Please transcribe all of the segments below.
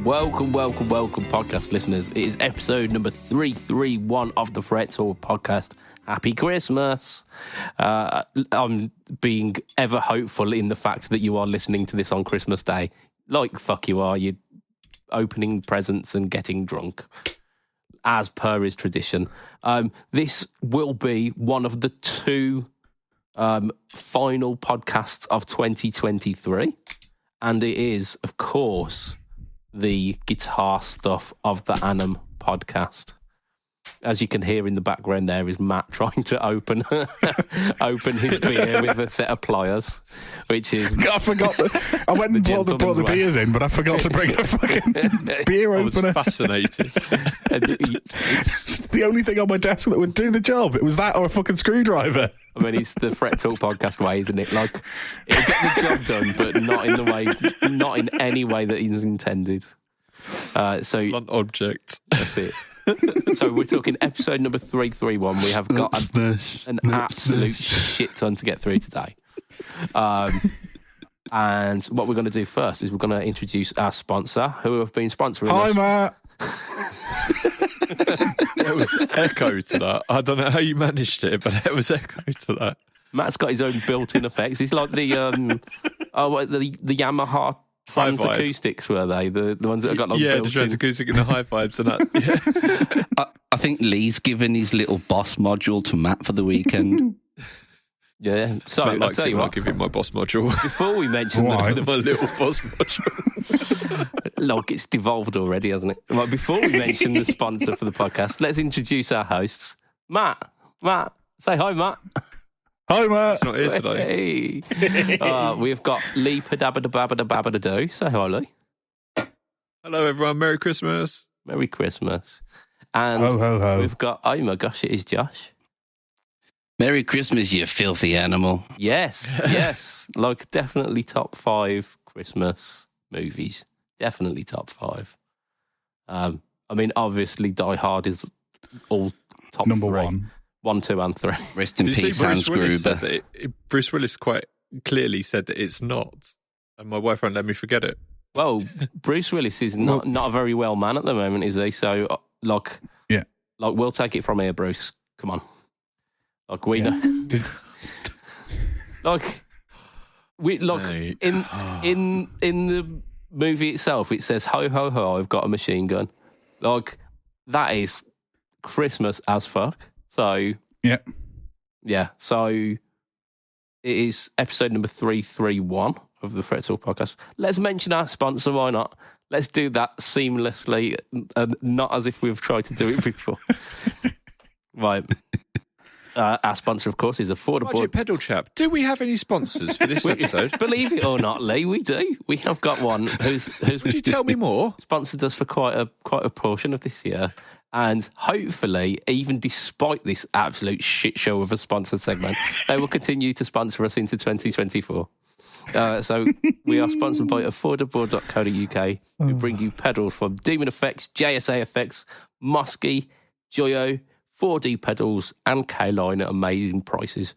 Welcome, podcast listeners. It is episode number 331 of the Fret Talk podcast. Happy Christmas. I'm being ever hopeful in the fact that you are listening to this on Christmas Day. Like, fuck you are. You're opening presents and getting drunk, as per is tradition. This will be one of the two final podcasts of 2023. And it is, of course, the guitar stuff of the Annum podcast. As you can hear in the background, there is Matt trying to open his beer with a set of pliers, which is... I forgot that. I went and brought the beers in, but I forgot to bring a fucking beer opener. I was fascinated. It's the only thing on my desk that would do the job. It was that or a fucking screwdriver. I mean, it's the Fret Talk podcast way, isn't it? Like, it'll get the job done, but not in any way that is intended. So blunt object. That's it. So we're talking episode number 331. We have got an absolute shit ton to get through today. And what we're going to do first is we're going to introduce our sponsor, who have been sponsoring us. Hi, Matt. There was echo to that. I don't know how you managed it, but there was echo to that. Matt's got his own built-in effects. He's like the Yamaha Trans acoustics, were they? The ones that have got like the Trans acoustic and the high vibes and that. Yeah. I think Lee's given his little boss module to Matt for the weekend. Yeah. So Matt I'll tell you what. I'll give him my boss module. Before we mention my little boss module. Look, it's devolved already, hasn't it? Right, before we mention the sponsor for the podcast, let's introduce our hosts. Matt, say hi, Matt. Hi, Matt. He's not here today. Hey. We've got Lee Padabadababadababadoo. Say hi, Lee. Hello, everyone. Merry Christmas. Merry Christmas. And ho, ho, ho. We've got, oh my gosh, it is Josh. Merry Christmas, you filthy animal. Yes. Like, definitely top 5 Christmas movies. Definitely top 5. I mean, obviously, Die Hard is all top number 3. 1. 1, 2, and 3. Rest in peace, Hans Gruber. Bruce Willis quite clearly said that it's not, and my wife won't let me forget it. Well, Bruce Willis is not a very well man at the moment, is he? So, like, we'll take it from here, Bruce. Come on. Like, we know. In the movie itself, it says, ho, ho, ho, I've got a machine gun. Like, that is Christmas as fuck. So, so it is episode number 331 of the Fret Talk podcast. Let's mention our sponsor, why not? Let's do that seamlessly and not as if we've tried to do it before. Right. Our sponsor, of course, is Affordable. BudgetPedalChap. Do we have any sponsors for this episode? Believe it or not, Lee, we do. We have got one who's Would you tell me more? Sponsored us for quite a portion of this year. And hopefully, even despite this absolute shit show of a sponsored segment, they will continue to sponsor us into 2024. So we are sponsored by affordable.co.uk, who bring you pedals from DemonFX, JSA Effects, Mosky, Joyo, 4D pedals, and Caline at amazing prices.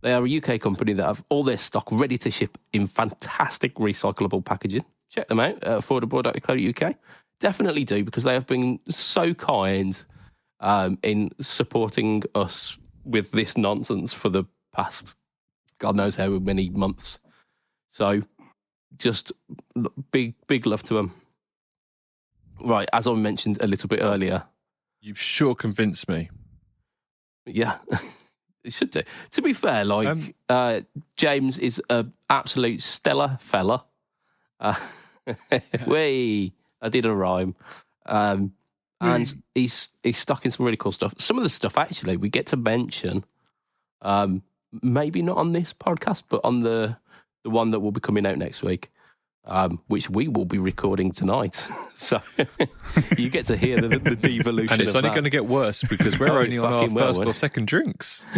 They are a UK company that have all their stock ready to ship in fantastic recyclable packaging. Check them out at affordable.co.uk. Definitely do, because they have been so kind in supporting us with this nonsense for the past God knows how many months. So just big love to them. Right, as I mentioned a little bit earlier. You've sure convinced me. Yeah, it should do. To be fair, James is an absolute stellar fella. I did a rhyme. And he's stuck in some really cool stuff. Some of the stuff, actually, we get to mention, maybe not on this podcast, but on the one that will be coming out next week, which we will be recording tonight. So you get to hear the devolution. And it's only going to get worse because we're only on our first or second drinks.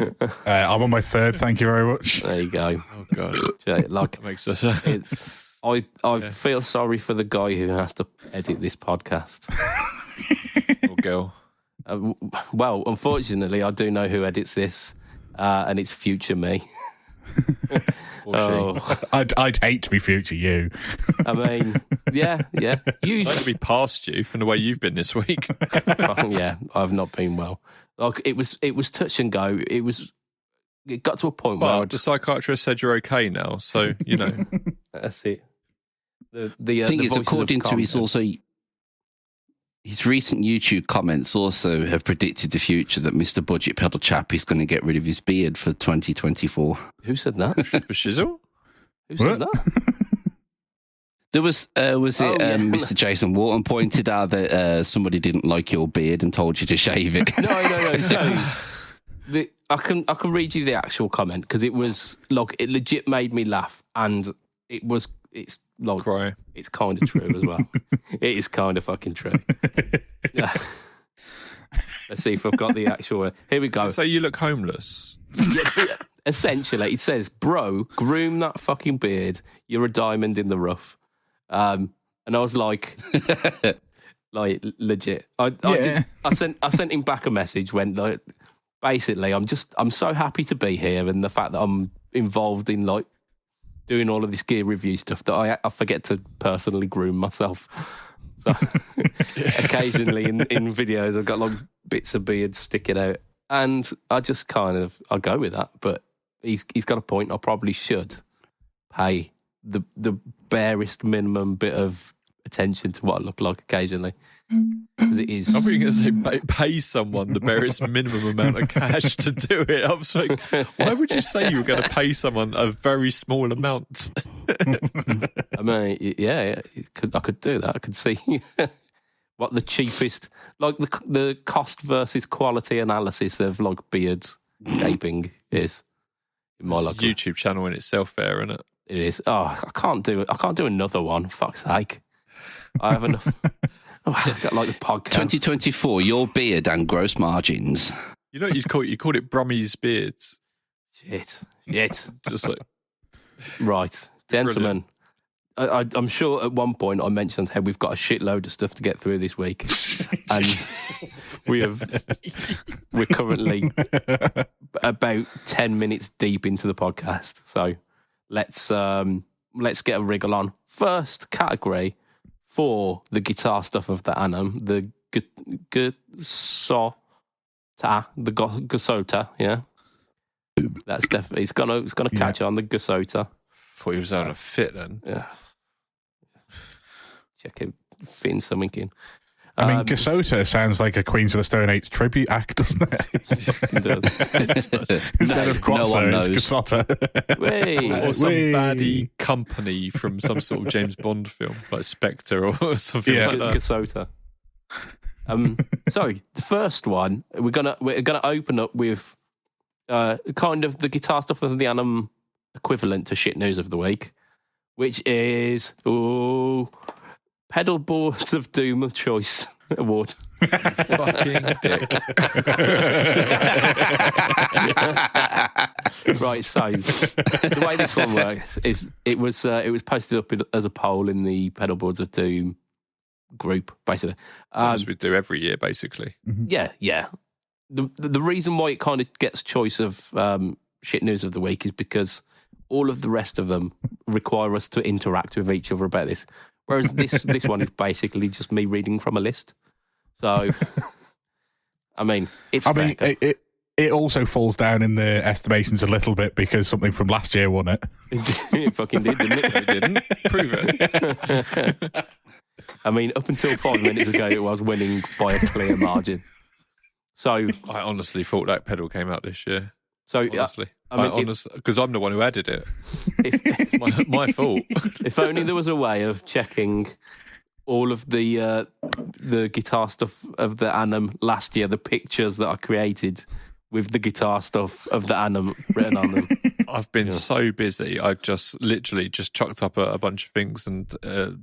I'm on my third, thank you very much. There you go. Oh, God. Like, that makes us... I feel sorry for the guy who has to edit this podcast. Or girl. Well, unfortunately, I do know who edits this, and it's future me. Or she. I'd hate to be future you. I mean, yeah. I'd be past you from the way you've been this week. Yeah, I've not been well. Like it was touch and go. It got to a point where the psychiatrist said you're okay now, so you know. That's it. The thing is, voices according of to his recent YouTube comments also have predicted the future that Mr. BudgetPedalChap is going to get rid of his beard for 2024. Who said that? For Shizzle? Who said that? There was Mr. Jason Wharton pointed out that somebody didn't like your beard and told you to shave it. No. So, I can read you the actual comment because it was like it legit made me laugh, and it's like Cry. It's kind of true as well. It is kind of fucking true. Yeah. Let's see if I've got the actual. Here we go. So you look homeless. Essentially, it says, "Bro, groom that fucking beard. You're a diamond in the rough." And I was like legit. I sent him back a message when like basically I'm so happy to be here, and the fact that I'm involved in like doing all of this gear review stuff that I forget to personally groom myself. So occasionally in videos I've got like bits of beard sticking out, and I just I go with that. But he's got a point. I probably should pay the barest minimum bit of attention to what I look like occasionally, because it is. I thought you were going to say pay someone the barest minimum amount of cash to do it. I was like, why would you say you were going to pay someone a very small amount? I mean, yeah, I could do that. I could see what the cheapest, like the cost versus quality analysis of like beards shaping is. In my YouTube channel in itself, there, isn't it? It is. Oh, I can't do another one. Fuck's sake. I have enough. I've got like the podcast. 2024, your beard and gross margins. You know what you called it Brummy's beards. Shit. Just like right, gentlemen. I'm sure at one point I mentioned how we've got a shitload of stuff to get through this week, and we're currently about 10 minutes deep into the podcast. So let's get a wriggle on. First category for the guitar stuff of the Annum, the GSOTA, GSOTA, yeah. That's definitely it's gonna catch on the GSOTA. Thought he was having a fit then. Yeah. Check it, fitting something in. I mean, GSOTA sounds like a Queens of the Stone Age tribute act, doesn't it? It does. Instead of Quatso, it's GSOTA. Or some baddie company from some sort of James Bond film, like Spectre or something like that. GSOTA. So the first one we're gonna open up with kind of the guitar stuff of the Annum equivalent to shit news of the week, which is Pedal Boards of Doom Choice Award. Fucking dick. Right, so the way this one works is it was posted up as a poll in the Pedal Boards of Doom group, basically. As we do every year, basically. Yeah. The reason why it kind of gets choice of shit news of the week is because all of the rest of them require us to interact with each other about this. Whereas this one is basically just me reading from a list. So, I mean, it also falls down in the estimations a little bit because something from last year won it. It fucking did, didn't it? It didn't. Prove it. I mean, up until 5 minutes ago, it was winning by a clear margin. So I honestly thought that pedal came out this year. So honestly, because I'm the one who added it. my fault. If only there was a way of checking all of the guitar stuff of the Annum last year, the pictures that I created with the guitar stuff of the Annum written on them. I've been so busy. I just literally chucked up a bunch of things, and the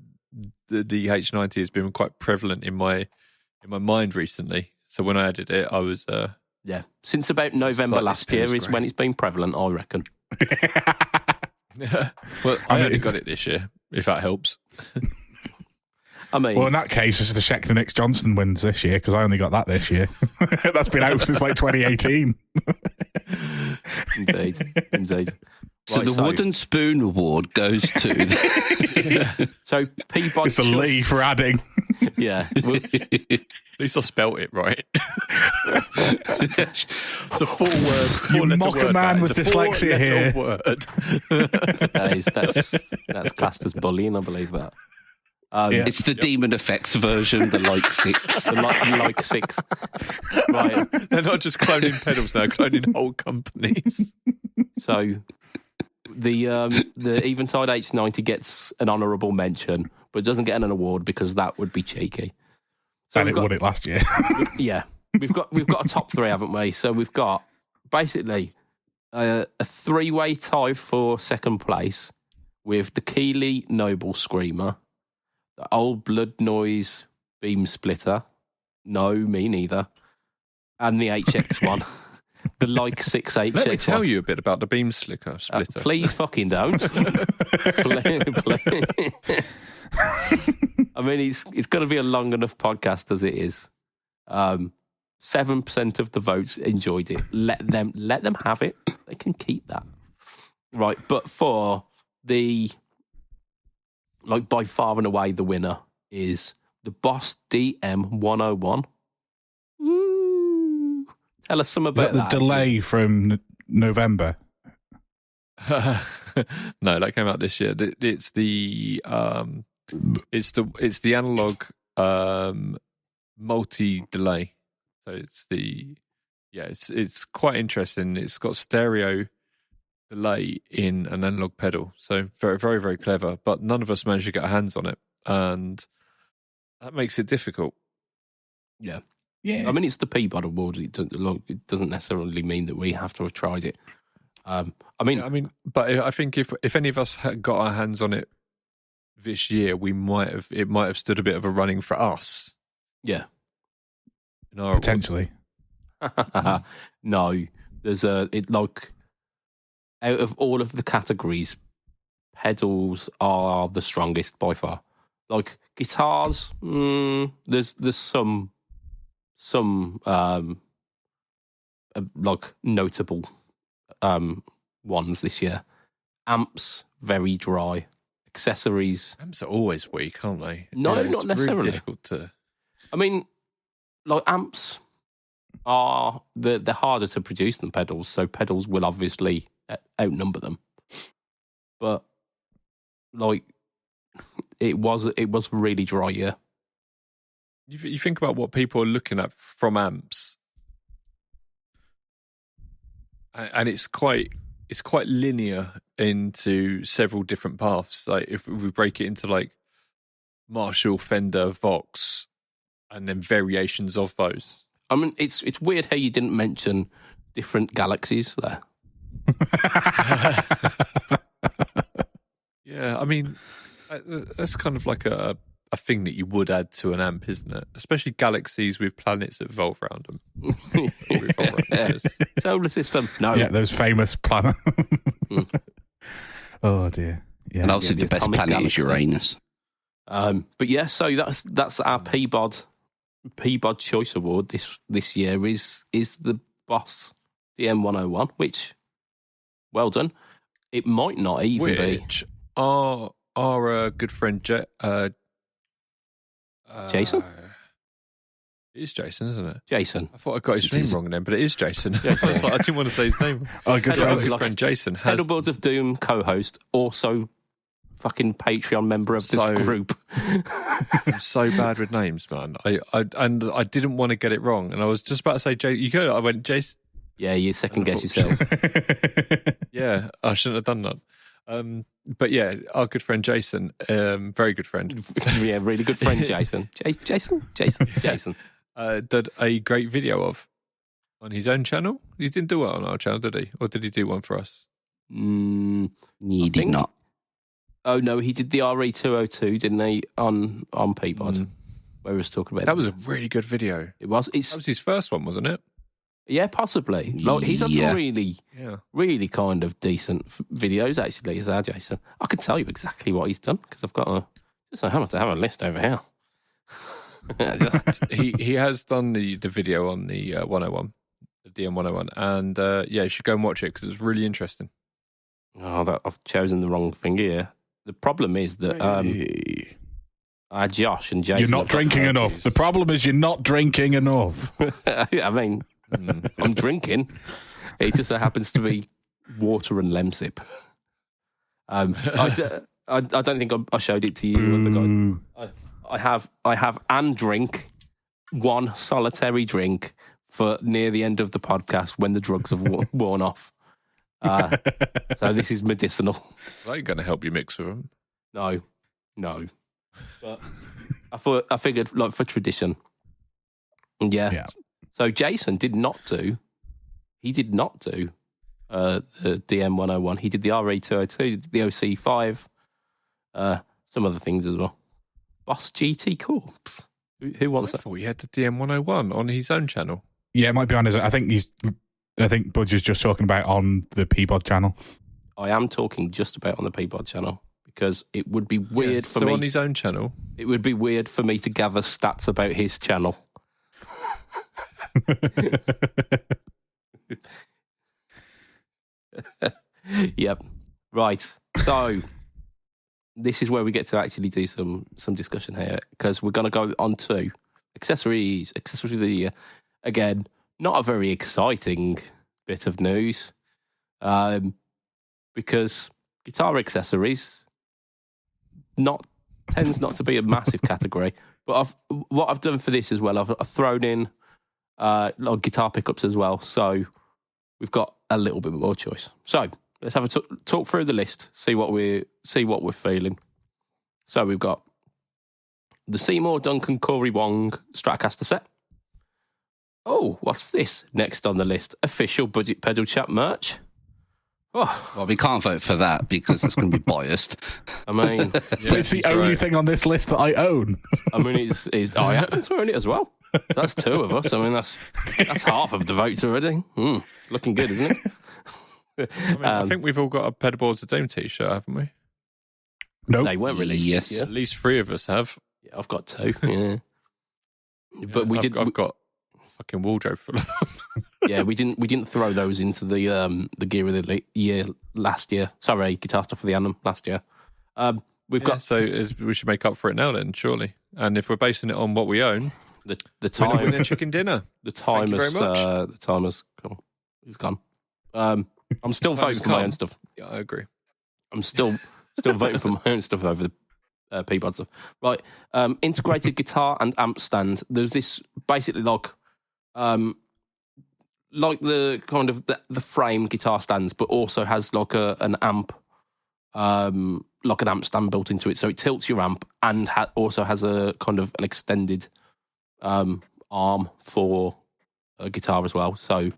H90 has been quite prevalent in my mind recently. So when I added it, I was since about November last year is when it's been prevalent, I reckon. Yeah. Well, I only got it this year, if that helps. I mean, well, in that case, it's the Schecter Nix Johnson wins this year because I only got that this year. That's been out since like 2018. Indeed. So Right, the wooden spoon award goes to... So Peabody... It's a Lee for adding. Yeah. Well, At least I spelt it right. It's a 4-word. You mock a man with dyslexia here. Word. that's classed as bullying, I believe that. It's the DemonFX version, the like 6. The like 6. Right. They're not just cloning pedals now, cloning whole companies. So the Eventide H90 gets an honourable mention, but doesn't get an award because that would be cheeky. So And it won it last year. Yeah. We've got a top 3, haven't we? So we've got basically a 3-way tie for second place with the Caline Noble Screamer, the Old Blood Noise Beam Splitter. No, me neither. And the HX1. The like 6 HX1. Let me tell you a bit about the beam splitter. Please fucking don't. Please. I mean, it's going to be a long enough podcast as it is. 7% of the votes enjoyed it. Let them have it. They can keep that. Right, but for the, like, by far and away the winner is the Boss DM101. Woo! Tell us some about Is that the delay from November? No, that came out this year. It's the analog multi delay. So it's quite interesting. It's got stereo delay in an analog pedal. So very, very, very clever. But none of us managed to get our hands on it, and that makes it difficult. Yeah. Yeah. I mean, it's the Peabody Award. It doesn't necessarily mean that we have to have tried it. But I think if any of us had got our hands on it this year, it might have stood a bit of a running for us. Yeah. In our Potentially. No, there's out of all of the categories, pedals are the strongest by far. Like guitars, there's some like notable ones this year. Amps very dry. Accessories, amps are always weak, aren't they? No, not necessarily. Really difficult to. I mean, like amps are they're harder to produce than pedals, so pedals will obviously outnumber them. But like, it was really dry, yeah. You think about what people are looking at from amps, and it's quite linear into several different paths. Like if we break it into like Marshall, Fender, Vox, and then variations of those. I mean, it's weird how you didn't mention different galaxies there. Yeah, I mean, that's kind of like a thing that you would add to an amp, isn't it? Especially galaxies with planets that revolve around them. Solar system. No. Yeah, those famous planets. Oh dear. Yeah. And obviously the best planet is Uranus. But yeah, so that's our Peabody Choice Award this year is the Boss DM101, which, well done. It might not even be. Our good friend Jason? It is Jason, isn't it? Jason. I thought I got his name wrong then, but it is Jason. I didn't want to say his name. Oh, good friend Jason has Pedalboards of Doom co-host, also fucking Patreon member of this group. I'm so bad with names, man. I didn't want to get it wrong, and I was just about to say Jay. You go. I went Jason. Yeah, you second guess yourself. Yeah, I shouldn't have done that. But yeah, our good friend Jason, very good friend. Yeah, really good friend Jason. Jason. Did a great video on his own channel. He didn't do it on our channel, did he? Or did he do one for us? He did not. Oh no, he did the RE202, didn't he? On Peabody, where he was talking about that. Was a really good video. It was. That was his first one, wasn't it? Yeah, possibly. Like, he's had some really kind of decent videos, actually, as our Jason. I can tell you exactly what he's done, because I've got I have a list over here. He has done the video on the 101, the DM101, and you should go and watch it, because it's really interesting. Oh, I've chosen the wrong thing here. The problem is that Josh and Jason. You're not drinking enough. The problem is you're not drinking enough. I mean, I'm drinking. It just so happens to be water and Lemsip. I don't think I showed it to you, other guys. I have and drink one solitary drink for near the end of the podcast when the drugs have worn off. So this is medicinal. Are you going to help you mix with them? No. But I figured, like, for tradition. Yeah. So Jason did not do the DM101. He did the RE202, the OC5, some other things as well. Boss GT Corps. Who wants that? I thought he had the DM101 on his own channel. Yeah, it might be on his. I think Budge is just talking about on the PBOD channel. I am talking just about on the PBOD channel because it would be weird for me. So on his own channel? It would be weird for me to gather stats about his channel. Yep. Right. So this is where we get to actually do some discussion here because we're going to go on to accessories of the year. Again, not a very exciting bit of news because guitar accessories tends not to be a massive category. But what I've done for this as well, I've thrown in like guitar pickups as well. So we've got a little bit more choice. So let's have a talk through the list, see what we're feeling. So we've got the Seymour Duncan Corey Wong Stratocaster set. Oh, what's this? Next on the list, official BudgetPedalChap merch. Oh, Well, we can't vote for that because it's going to be biased. I mean, But it's the only thing on this list that I own. I happen to own it as well. That's two of us. I mean, that's half of the votes already. It's looking good, isn't it? I think we've all got a Pedalboards of Doom t-shirt, haven't we? No, They weren't released. Yes. This year. At least three of us have. Yeah, I've got two. Yeah, but I've got a fucking wardrobe full of them. Yeah, we didn't throw those into the gear of the year last year. Sorry, guitar stuff for the Annum last year. We've got we should make up for it now then, surely. And if we're basing it on what we own, the time. winner chicken dinner. The time Thank you has very much. the time has gone. It's gone. I'm still voting for my own stuff. Yeah, I agree. I'm still voting for my own stuff over the PBOD stuff. Right, integrated guitar and amp stand. There's this basically like the kind of the frame guitar stands, but also has like an amp, like an amp stand built into it, so it tilts your amp and also has a kind of an extended arm for a guitar as well. So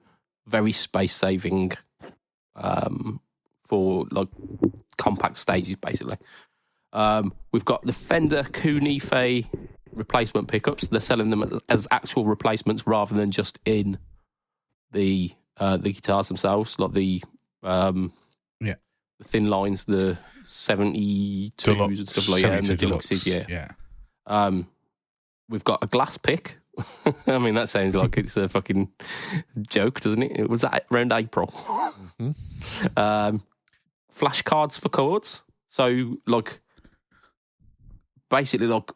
very space saving for like compact stages, basically. We've got the Fender Kunife replacement pickups. They're selling them as actual replacements rather than just in the guitars themselves, like the thin lines, the 72s and stuff like that, and the deluxes. Yeah. We've got a glass pick. I mean, that sounds like it's a fucking joke, doesn't it? Was that around April? Mm-hmm. Flashcards for chords. So, like, basically, like,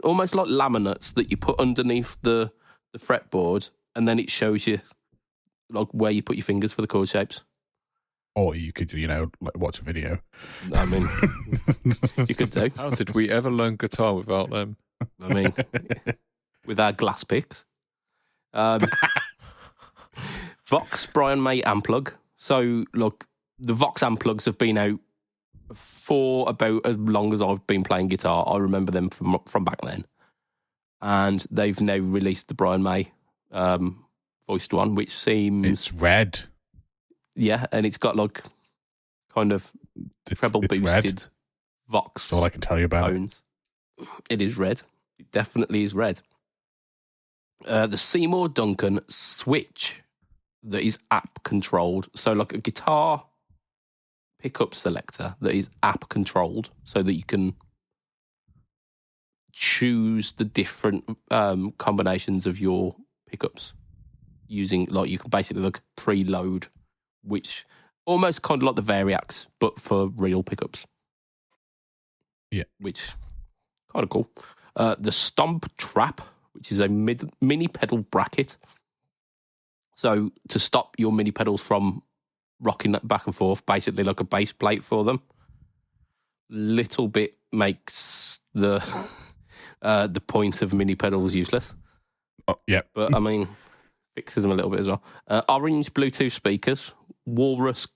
almost like laminates that you put underneath the fretboard, and then it shows you, like, where you put your fingers for the chord shapes. Or you could, like watch a video. I mean, you could do. How did we ever learn guitar without them? I mean, with our glass picks. Vox Brian May amp plug. So, look, the Vox amp plugs have been out for about as long as I've been playing guitar. I remember them from back then. And they've now released the Brian May voiced one, which seems... It's red. Yeah, and it's got like kind of treble boosted red. Vox. That's all I can tell you about tones. It is red. It definitely is red. The Seymour Duncan switch that is app controlled. So like a guitar pickup selector that is app controlled so that you can choose the different combinations of your pickups using, like, you can basically like preload which almost kind of like the Variax, but for real pickups. Yeah. Which, kind of cool. The Stomp Trap, which is a mini pedal bracket. So to stop your mini pedals from rocking that back and forth, basically like a base plate for them. Little bit makes the point of mini pedals useless. Oh, yeah. But I mean, fixes them a little bit as well. Orange Bluetooth speakers, Walrus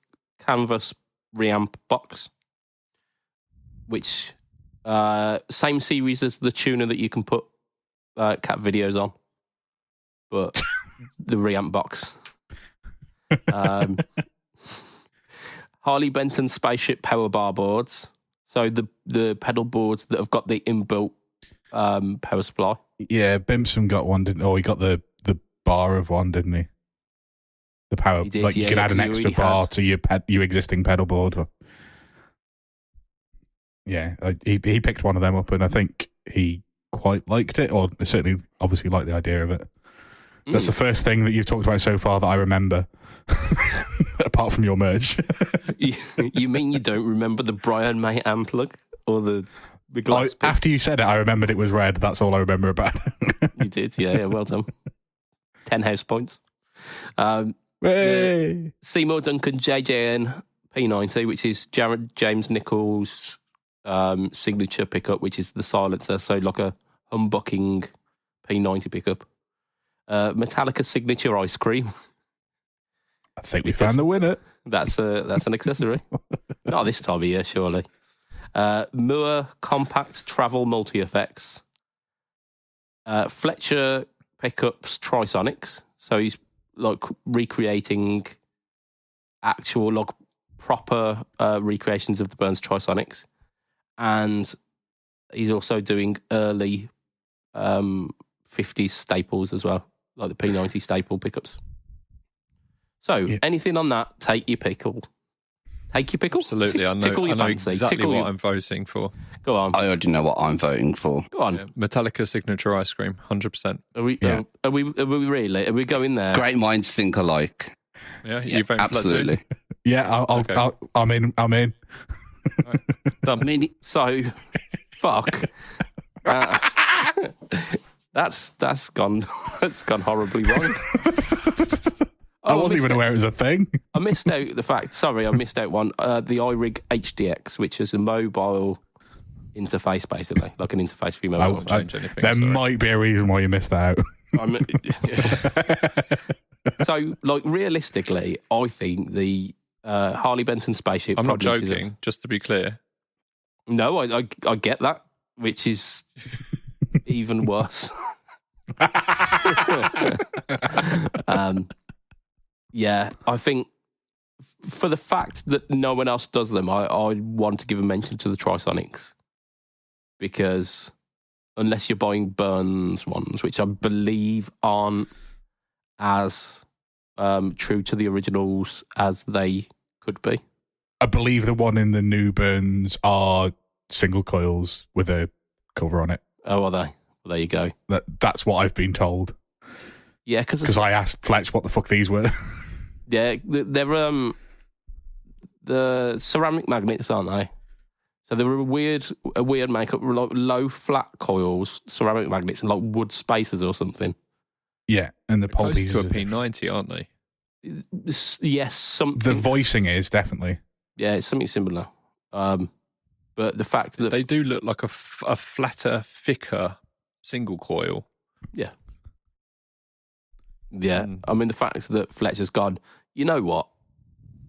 Canvas reamp box, which same series as the tuner that you can put cat videos on, but the reamp box. Harley Benton Spaceship power bar boards. So the pedal boards that have got the inbuilt power supply. Yeah, Bimson got one, didn't? Oh, he got the bar of one, didn't he? The power, He did, like you yeah, can yeah, add an 'cause he extra already bar had. to your existing pedal board. Yeah, he picked one of them up, and I think he quite liked it, or certainly, obviously, liked the idea of it. That's the first thing that you've talked about so far that I remember, apart from your merge. You mean you don't remember the Brian May amp plug or the glass bit? After you said it, I remembered it was red. That's all I remember about it. You did, yeah, well done. 10 house points. Hey! Seymour Duncan JJN P90, which is Jared James Nichols' signature pickup, which is the silencer, so like a humbucking P90 pickup. Metallica signature ice cream. I think we found the winner. That's an accessory. Not this time of year, surely. Moore compact travel multi effects. Fletcher pickups Trisonics. So he's like recreating actual like proper recreations of the Burns Trisonics, and he's also doing early 50s staples as well, like the P90 staple pickups. So, Yeah. anything on that, take your pickle. Take your pickle. Absolutely, I Tickle know your fancy. exactly Tickle what your- I'm voting for. Go on. I already know what I'm voting for. Go on. Yeah, Metallica signature ice cream, 100%. Are we? Yeah. Are we really? Are we going there? Great minds think alike. Yeah, Yeah, you vote absolutely. Yeah, Okay. I'm in. for that too? I Done. mean, So, fuck. That's gone. That's gone horribly wrong. I wasn't missed even out- aware it was a thing. I missed out the fact. Sorry, I missed out one. The iRig HDX, which is a mobile interface, basically, like an interface for your mobile. Doesn't change anything. There sorry. might be a reason why you missed out. So, like, realistically, I think the Harley Benton Spaceship. I'm not project is- joking, just to be clear. No, I get that, which is even worse. Yeah, I think for the fact that no one else does them, I want to give a mention to the Trisonics, because unless you're buying Burns ones, which I believe aren't as true to the originals as they could be. I believe the one in the new Burns are single coils with a cover on it. Oh, are they? Well, there you go. That's what I've been told. Yeah, Because I asked Fletch what the fuck these were. yeah, they're the ceramic magnets, aren't they? So they were a weird makeup, like low flat coils, ceramic magnets, and like wood spacers or something. Yeah, and the pole Close to a pieces. P90, aren't they? Yes, something. The voicing is definitely. Yeah, it's something similar. But the fact that They do look like a flatter, thicker single coil. yeah, Mm. I mean the fact that Fletcher's gone. You know what?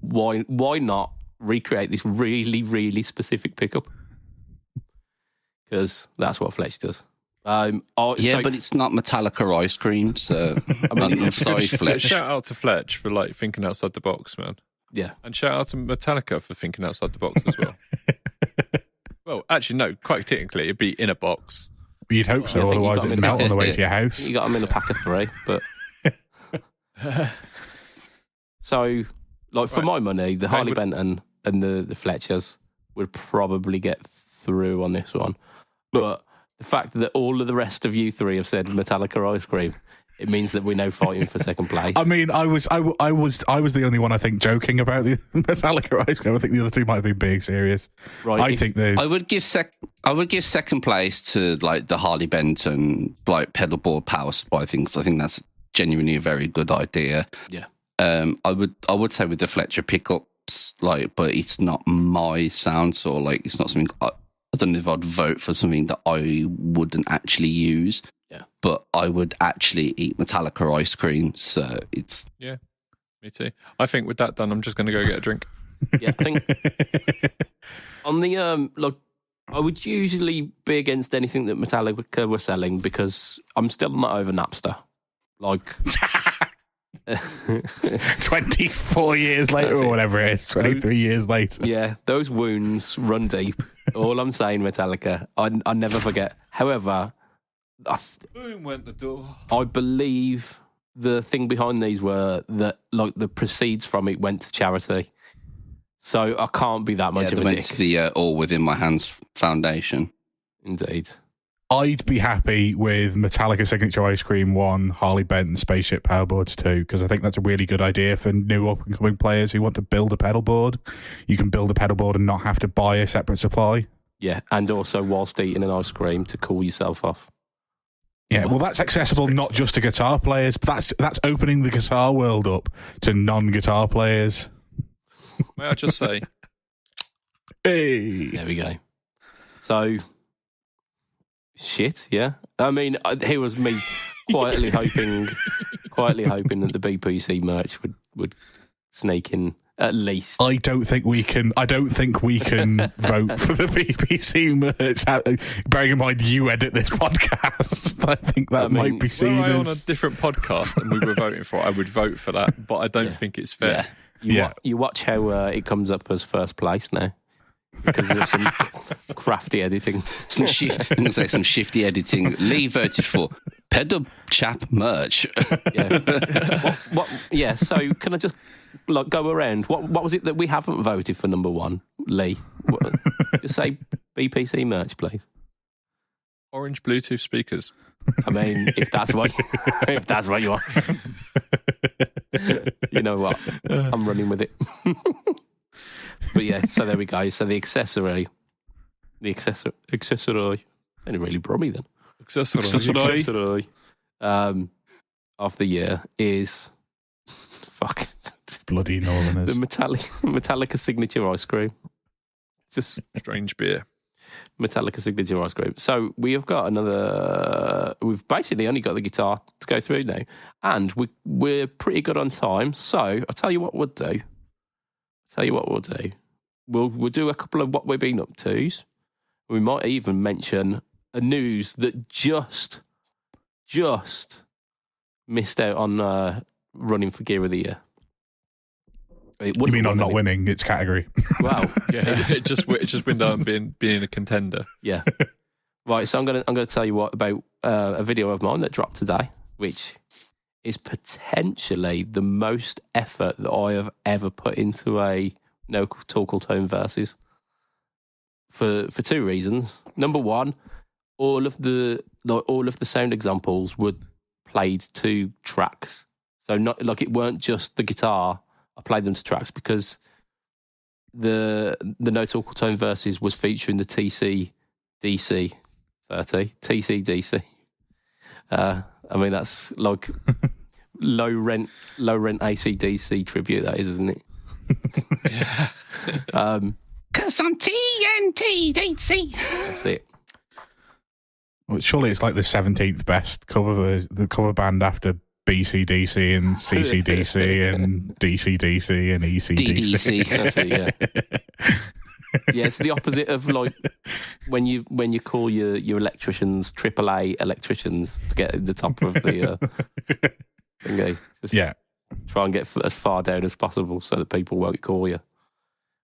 Why not recreate this really, really specific pickup? Because that's what Fletcher does. yeah, but it's not Metallica ice cream, so I'm sorry, Fletch. Shout out to Fletch for like thinking outside the box, man. yeah. And shout out to Metallica for thinking outside the box as well. Well, actually, no, quite technically, it'd be in a box. You'd hope so, I think otherwise you've got it'd melt on the way to your house. You got them in a pack of 3, but so like for Right. my money, the Okay, Harley but- Benton and the Fletchers would probably get through on this one. But the fact that all of the rest of you 3 have said Metallica ice cream it means that we're now fighting for second place. I mean, I was the only one I think joking about the Metallica ice cream. I think the other two might have been being serious. Right, I would give second place to like the Harley Benton like pedalboard power supply thing. I think that's genuinely a very good idea. Yeah. I would say with the Fletcher pickups, like, but it's not my sound, so like it's not something I don't know if I'd vote for something that I wouldn't actually use. Yeah. But I would actually eat Metallica ice cream, so it's... Yeah, me too. I think with that done, I'm just going to go get a drink. Yeah, I think on the, like, I would usually be against anything that Metallica were selling because I'm still not over Napster. Like... 24 years later or whatever it is, 23 years later. Yeah, those wounds run deep. All I'm saying, Metallica, I never forget. However... Boom went the door. I believe the thing behind these were that like the proceeds from it went to charity. So I can't be that much of a went dick. to the All Within My Hands Foundation. Indeed. I'd be happy with Metallica Signature Ice Cream 1, Harley Benton Spaceship Powerboards 2, because I think that's a really good idea for new up-and-coming players who want to build a pedal board. You can build a pedal board and not have to buy a separate supply. Yeah, and also whilst eating an ice cream to cool yourself off. Yeah, well, that's accessible not just to guitar players, but that's opening the guitar world up to non-guitar players. May I just say? Hey, there we go. So, shit, yeah. I mean, here was me quietly hoping that the BPC merch would sneak in at least. I don't think we can vote for the BBC merch. Bearing in mind you edit this podcast, I think that might be seen were I as on a different podcast and we were voting for it, I would vote for that, but I don't think it's fair. You watch how it comes up as first place now because of some crafty editing. Some shifty editing. Lee voted for PedalChap merch. Yeah. So can I just go around? What was it that we haven't voted for number one, Lee? Just say BPC merch, please. Orange Bluetooth speakers. I mean, if that's what you want, you know what? I'm running with it. But yeah, so there we go. So the accessory, only really brummy then. Accessory of the year is fuck bloody Northerners. The Metallica signature ice cream. Just strange beer. Metallica signature ice cream. So we have got another. We've basically only got the guitar to go through now, and we're pretty good on time. So I'll tell you what we'll do. We'll do a couple of what we've been up to's. We might even mention a news that just missed out on running for Gear of the Year. You mean on not winning its category? Wow. Yeah, it just went down being a contender. Yeah. Right, so I'm gonna tell you what about a video of mine that dropped today, which is potentially the most effort that I have ever put into a No Talk or Tone Versus. For two reasons. Number one, all of the sound examples were played to tracks. So not like it weren't just the guitar. I played them to tracks because the No Talk or Tone Versus was featuring the TC-DC 30. TC-DC. I mean, that's like low rent AC/DC tribute, that is, isn't it? Yeah. Because I'm TNT DC. That's it. Well, surely it's like the 17th best the cover band after BCDC and CCDC and DCDC and ECDC. DDC. That's it, yeah. Yeah, it's the opposite of like when you call your electricians AAA electricians to get at the top of the thingy. Just try and get as far down as possible so that people won't call you.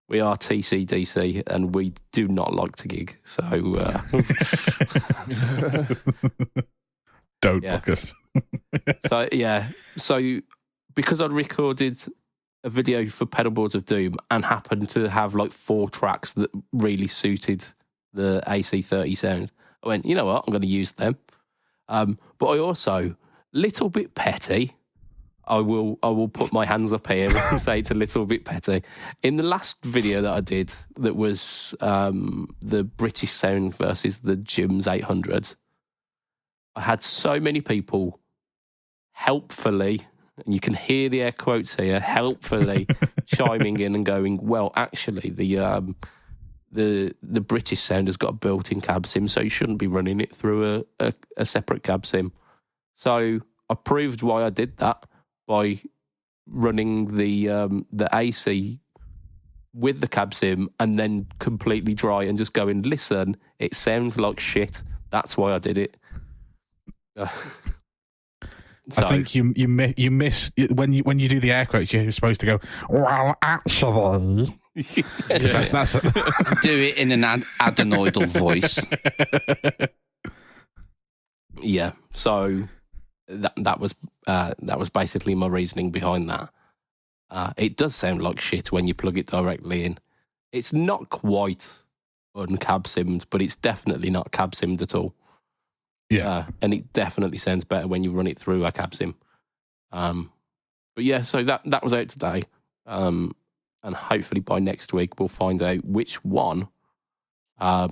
We are TCDC and we do not like to gig, so don't book us. So because I'd recorded a video for Pedalboards of Doom and happened to have like 4 tracks that really suited the AC30 sound, I went, you know what, I'm going to use them. But I also little bit petty. I will put my hands up here and say it's a little bit petty. In the last video that I did, that was the British sound versus the Jim's 800s, I had so many people helpfully, and you can hear the air quotes here, helpfully chiming in and going, well, actually, the British sound has got a built-in cab sim, so you shouldn't be running it through a separate cab sim. So I proved why I did that by running the AC with the cab sim and then completely dry and just going, listen, it sounds like shit. That's why I did it. I think you miss when you do the air quotes. You're supposed to go, well, actually. That's do it in an adenoidal voice. Yeah. So that was basically my reasoning behind that. It does sound like shit when you plug it directly in. It's not quite uncab simmed, but it's definitely not cab simmed at all. Yeah. And it definitely sounds better when you run it through a cab sim. But yeah, so that was out today. And hopefully by next week we'll find out which one wins. I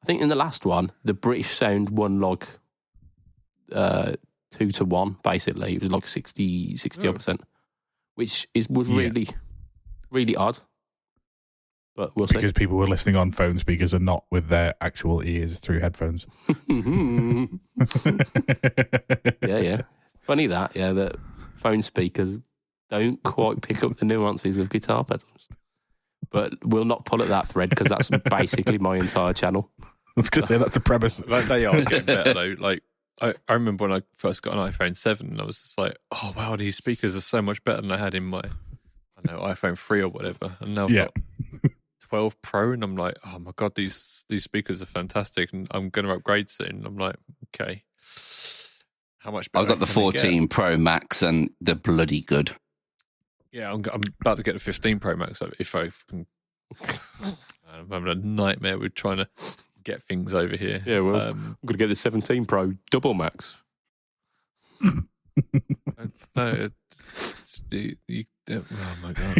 think in the last one, the British sound won like 2-1, basically. It was like 60% which was really, really odd. But we'll see. Because people were listening on phone speakers and not with their actual ears through headphones. Yeah. Funny that phone speakers don't quite pick up the nuances of guitar pedals. But we'll not pull at that thread because that's basically my entire channel. I was going to say that's the premise. Like, they are getting better though. Like I remember when I first got an iPhone 7 and I was just like, oh wow, these speakers are so much better than I had in my iPhone 3 or whatever. And now I've got 12 Pro and I'm like, oh my God, these speakers are fantastic and I'm going to upgrade soon. I'm like, okay, how much better? I've got the 14 Pro Max and they're bloody good. Yeah, I'm about to get the 15 Pro Max if I can. I'm having a nightmare with trying to get things over here. Yeah, well, I'm going to get the 17 Pro Double Max. No, oh my God.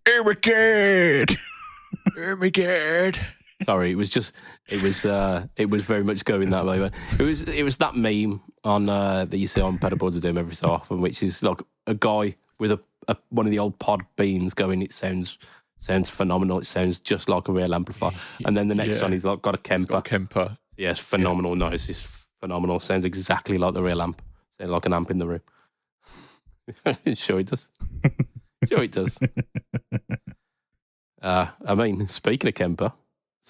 Oh my God. Oh my God. Sorry, it was very much going that way. It was that meme on that you see on Pedalboards of Doom every so often, which is like a guy with a one of the old pod beans going, it sounds phenomenal. It sounds just like a real amplifier. And then the next one, he's like got a Kemper. Yes, phenomenal noise. It's phenomenal. Sounds exactly like the real amp. Sounds like an amp in the room. Sure it does. Sure it does. I mean, speaking of Kemper,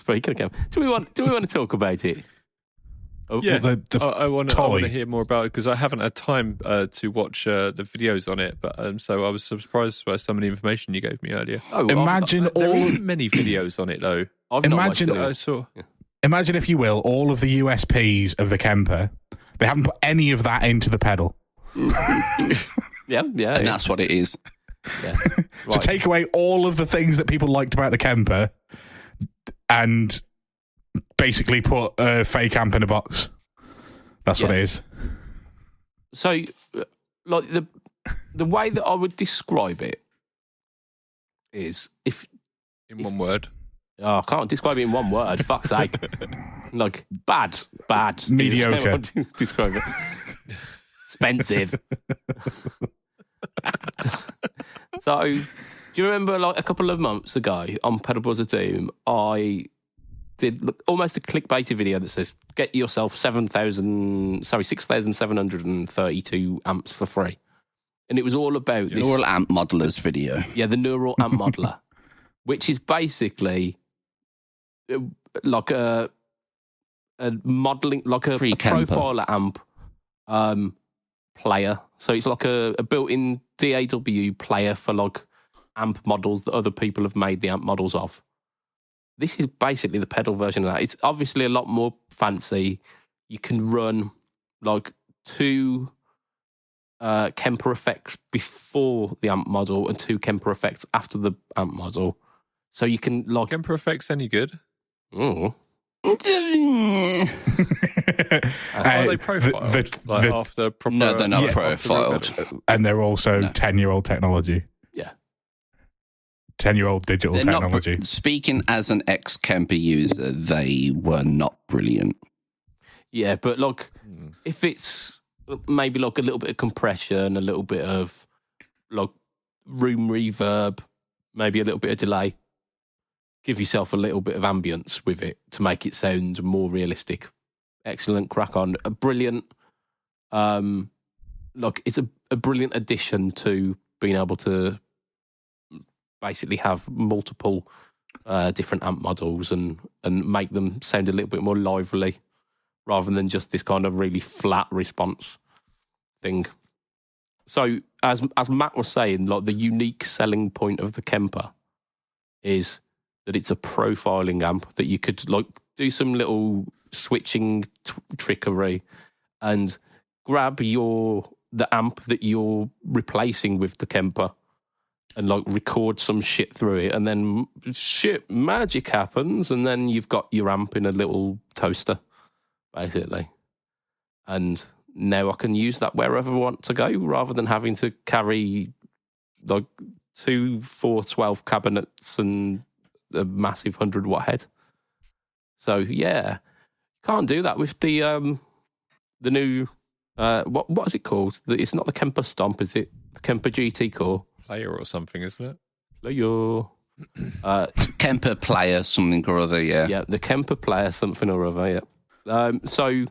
do we want to talk about it? Oh, yeah, I want to hear more about it because I haven't had time to watch the videos on it. But so I was surprised by some of the information you gave me earlier. Imagine there isn't many videos on it though. Imagine, if you will, all of the USPs of the Kemper. They haven't put any of that into the pedal. Yeah, and that's what it is. Yeah. Right. So take away all of the things that people liked about the Kemper and basically put a fake amp in a box. That's what it is. So, like the way that I would describe it is in one word. Oh, I can't describe it in one word. Fuck's sake. Like bad, mediocre. Describe it. Expensive. So, do you remember like a couple of months ago on Pedalboards of Doom, I did almost a clickbaity video that says, get yourself 6,732 amps for free. And it was all about this. Neural amp modelers video. Yeah, the neural amp modeler, which is basically like a modeling, like a profiler amp player. So it's like a built-in DAW player for like amp models that other people have made the amp models of. This is basically the pedal version of that. It's obviously a lot more fancy. You can run like 2 Kemper effects before the amp model and 2 Kemper effects after the amp model. So you can like Kemper effects any good? Oh. Are they profiled? After proper? No, they're not profiled. And they're also 10-year-old technology. Yeah. 10-year-old digital technology. Speaking as an ex-Kemper user, they were not brilliant. Yeah, but like, if it's maybe like a little bit of compression, a little bit of like room reverb, maybe a little bit of delay, give yourself a little bit of ambience with it to make it sound more realistic. Excellent, crack on. A brilliant, it's a brilliant addition to being able to basically have multiple different amp models and make them sound a little bit more lively rather than just this kind of really flat response thing. So as Matt was saying, like the unique selling point of the Kemper is that it's a profiling amp that you could like do some little switching trickery and grab the amp that you're replacing with the Kemper and like record some shit through it, and then magic happens, and then you've got your amp in a little toaster, basically. And now I can use that wherever I want to go, rather than having to carry like 2 412 cabinets and a massive 100-watt head. So yeah, can't do that with the new what is it called? It's not the Kemper Stomp, is it? The Kemper GT Core Player or something, isn't it? Player. Kemper Player something or other, yeah. Yeah, the Kemper Player something or other, yeah. So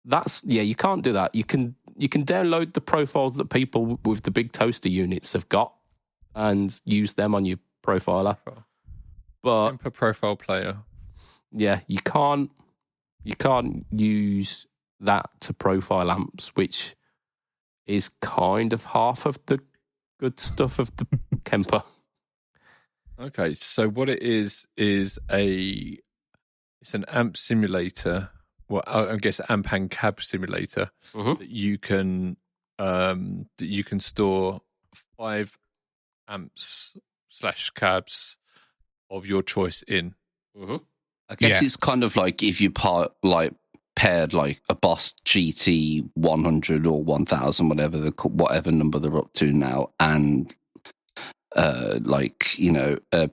that's you can't do that. You can download the profiles that people with the big toaster units have got and use them on your profiler. But Kemper Profile Player. Yeah, you can't use that to profile amps, which is kind of half of the good stuff of the Kemper. Okay, so what it is it's an amp simulator. Well, I guess amp and cab simulator that you can store 5 amps / cabs of your choice in. I guess it's kind of like if you paired like a Boss GT 100 or 1000, whatever number they're up to now, and a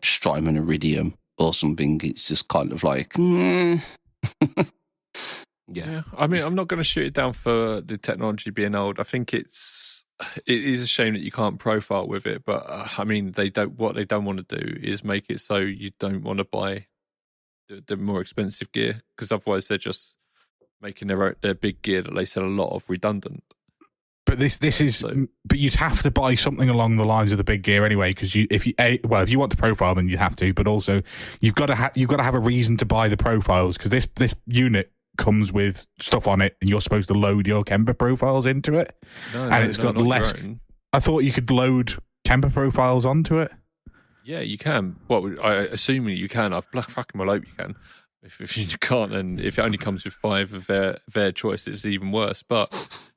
Strymon Iridium or something. It's just kind of like, yeah. I mean, I'm not going to shoot it down for the technology being old. I think it is a shame that you can't profile with it, but I mean, what they don't want to do is make it so you don't want to buy the more expensive gear, because otherwise they're just making their big gear that they sell a lot of redundant. But but you'd have to buy something along the lines of the big gear anyway, because if you want to profile, then you have to. But also, you've got to have a reason to buy the profiles, because this unit comes with stuff on it, and you're supposed to load your Kemper profiles into it, it's got less. I thought you could load Kemper profiles onto it. Yeah, you can. Well, I assume you can. I fucking well hope you can. If you can't, and if it only comes with 5 of their choice, it's even worse. But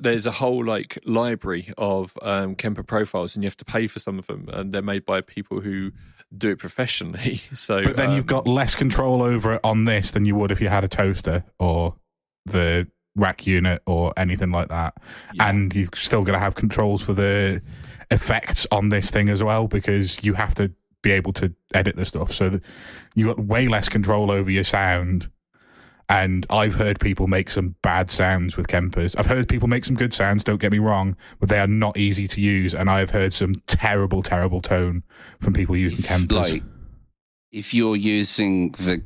there's a whole like library of Kemper profiles, and you have to pay for some of them, and they're made by people who do it professionally. So, but then you've got less control over it on this than you would if you had a toaster or the rack unit or anything like that, and you're still going to have controls for the effects on this thing as well, because you have to be able to edit the stuff, so that you got way less control over your sound. And I've heard people make some bad sounds with Kempers. I've heard people make some good sounds, don't get me wrong, but they are not easy to use, and I've heard some terrible tone from people using Kempers. Like, if you're using the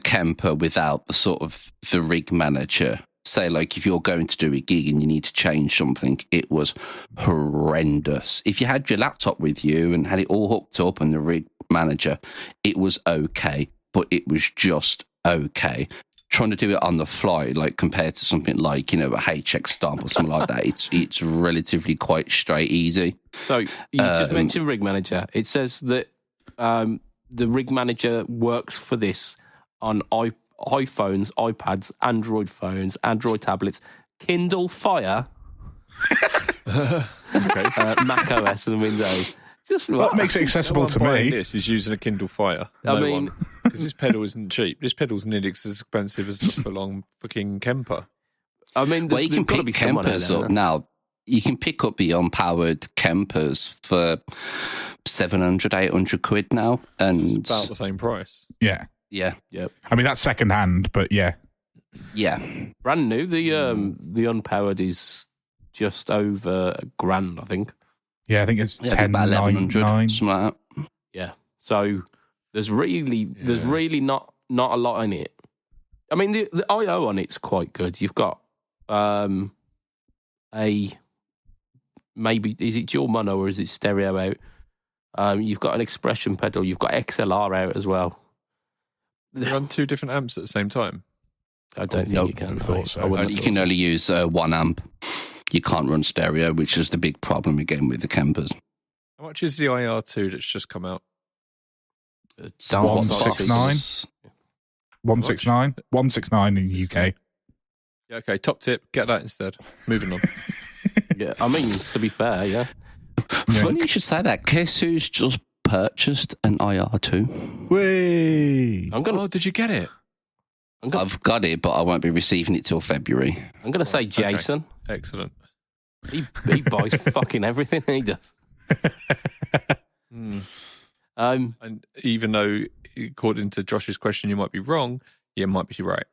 Kemper without the rig manager, say like if you're going to do a gig and you need to change something, it was horrendous. If you had your laptop with you and had it all hooked up and the rig manager, it was okay, but it was just okay. Trying to do it on the fly, like compared to something like, a HX Stomp or something like that, it's relatively quite straight easy. So you just mentioned rig manager. It says that the rig manager works for this on iPhones, iPads, Android phones, Android tablets, Kindle Fire, Mac OS and Windows. Just that makes it accessible to me. This is using a Kindle Fire. I mean, Because this pedal isn't cheap. This pedal's nearly as expensive as the full-on fucking Kemper. I mean, Well, you can pick be someone out Kempers there, up now. You can pick up the unpowered Kempers for 700, 800 quid now. And It's about the same price. Yeah. yeah, Yep. I mean, that's second hand, but yeah. yeah. Brand new. The unpowered is just over $1,000, I think. Yeah, I think it's Yeah, about 1100, something like that. Yeah. So there's really not a lot in it. I mean, the I/O on it's quite good. You've got maybe, is it dual mono or is it stereo out? You've got an expression pedal. You've got XLR out as well. They run 2 different amps at the same time. I don't think nope, you can. I thought so. I wouldn't You have can thought only use 1 amp. You can't run stereo, which is the big problem again with the Kempers. How much is the IR2 that's just come out? so. 169? 169? 169 in the UK. Yeah, okay, top tip, get that instead. Moving on. Yeah, I mean, to be fair, yeah. Funny you should say that. Guess who's just purchased an IR2? Whee! Oh, did you get it? I've got it, but I won't be receiving it till February. I'm going to say Jason. Excellent. He buys fucking everything he does. And even though, according to Josh's question, you might be wrong, you might be right.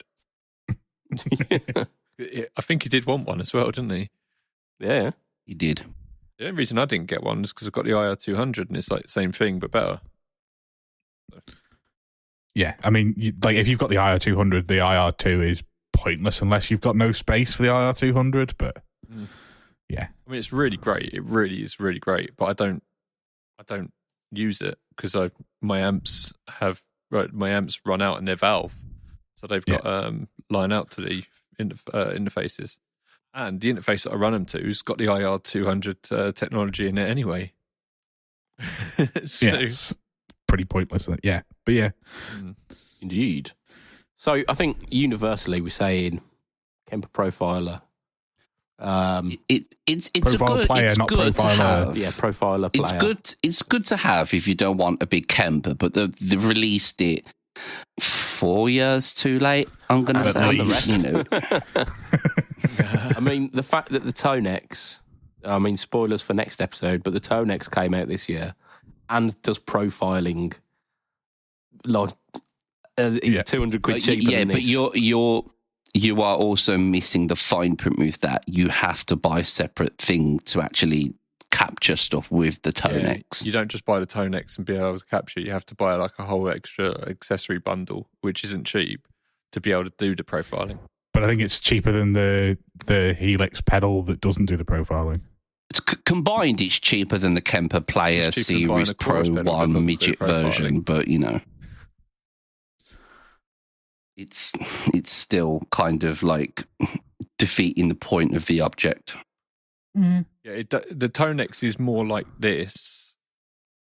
I think he did want one as well, didn't he? Yeah. He did. The only reason I didn't get one is because I've got the IR200 and it's like the same thing but better. Yeah, I mean, if you've got the IR200, the IR2 is pointless unless you've got no space for the IR200. But yeah, I mean, it's really great. It really is really great. But I don't use it because my amps run out in their valve, so they've got line out to the interfaces, and the interface that I run them to has got the IR200 technology in it anyway. So, yeah, it's pretty pointless. Yeah, but yeah, Indeed. So I think universally we're saying Kemper Profiler. It's Profile a good, player, it's not good to profiler. have. Yeah, Profiler player. It's good to have if you don't want a big Kemper, but they've released it 4 years too late. I'm going to say, least. you know. I mean, the fact that the Tonex, I mean, spoilers for next episode, but the Tonex came out this year and does profiling like it's 200 quid cheaper Yeah, than but this. you are also missing the fine print with that. You have to buy a separate thing to actually capture stuff with the Tonex. Yeah, you don't just buy the Tonex and be able to capture. You have to buy like a whole extra accessory bundle, which isn't cheap, to be able to do the profiling. but I think it's cheaper than the Helix pedal that doesn't do the profiling. It's combined, it's cheaper than the Kemper Player It's cheaper than buying Series a Pro chorus pedal that 1 doesn't do midget profiling. version, but you know, it's still kind of like defeating the point of the object. Yeah, the Tonex is more like this,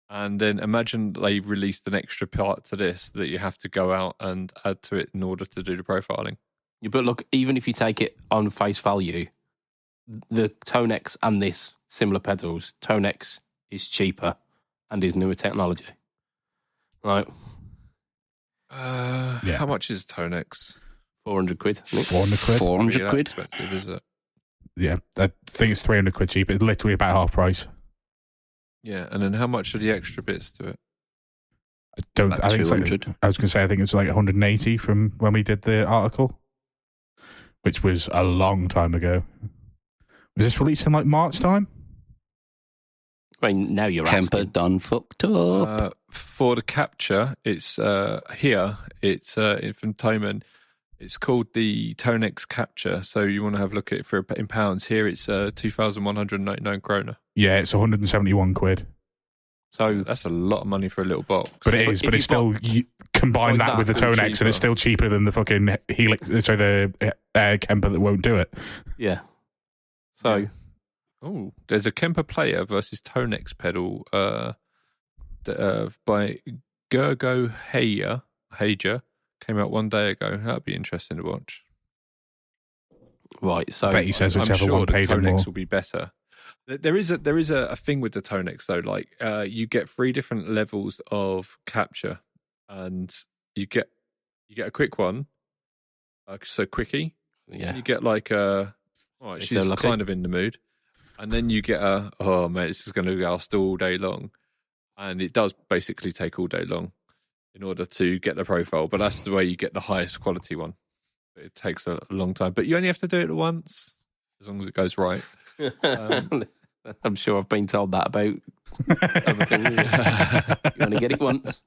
and then imagine they released an extra part to this that you have to go out and add to it in order to do the profiling. Yeah, but look, even if you take it on face value, the Tonex and this similar pedals, Tonex is cheaper and is newer technology. Right. How much is Tonex? 400 quid. I think. 400 quid. 400 Really that quid. expensive, is it? Yeah, I think it's 300 quid cheaper. It's literally about half price. Yeah, and then how much are the extra bits to it? I think it's like, 200. I was going to say, I think it's like 180 from when we did the article, which was a long time ago. Was this released in like March time? I mean, now you're Kemper asking. done fucked up. For the capture, it's here. It's from Toman. It's called the Tonex Capture. So you want to have a look at it in pounds. Here it's 2,199 krona. Yeah, it's 171 quid. So That's a lot of money for a little box. But it is, if but it's you've got- still, you combine that with the Exactly, Tonex and cheaper. it's still cheaper than the fucking Helix, so the Kemper that won't do it. yeah. So Oh, there's a Kemper Player versus Tonex pedal by Gergo Hager. Came out 1 day ago. That'd be interesting to watch. right. So I bet he says I'm whichever sure one the paid him more. Tonex will be better. There is a thing with the Tonex though. Like you get 3 different levels of capture, and you get a quick one, so quickie. Yeah. You get like a, all right, she's kind of in the mood. And then you get a, oh, mate, this is going to last all day long. And it does basically take all day long in order to get the profile. But that's the way you get the highest quality one. It takes a long time. But you only have to do it once, as long as it goes right. I'm sure I've been told that about other things. You only get it once.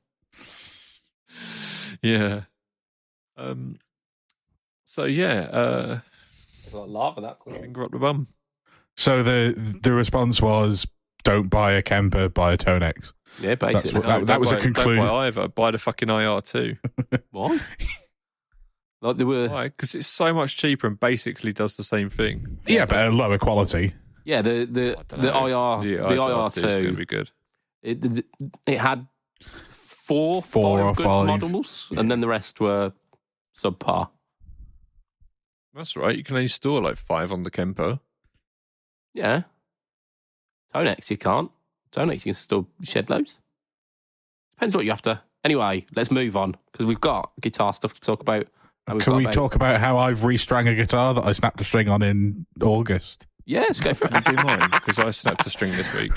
Yeah. So, yeah. There's a lot of lava, that. Finger up the bum. So the response was, don't buy a Kemper, buy a Tonex. Yeah, basically. That was a conclusion. Don't buy either. Buy the fucking IR2. What? Like they were. Why? Because it's so much cheaper and basically does the same thing. Yeah, but at a lower quality. Yeah, the IR2 is going to be good. It had four or good five models, and then the rest were subpar. That's right. You can only store like 5 on the Kempo. Yeah. Tonex, you can't. Tonex, you can still shed loads. Depends what you have to. Anyway, let's move on because we've got guitar stuff to talk about. Can we talk about how I've restrung a guitar that I snapped a string on in August? Yeah, let's go for it. Can you do mine? Because I snapped a string this week.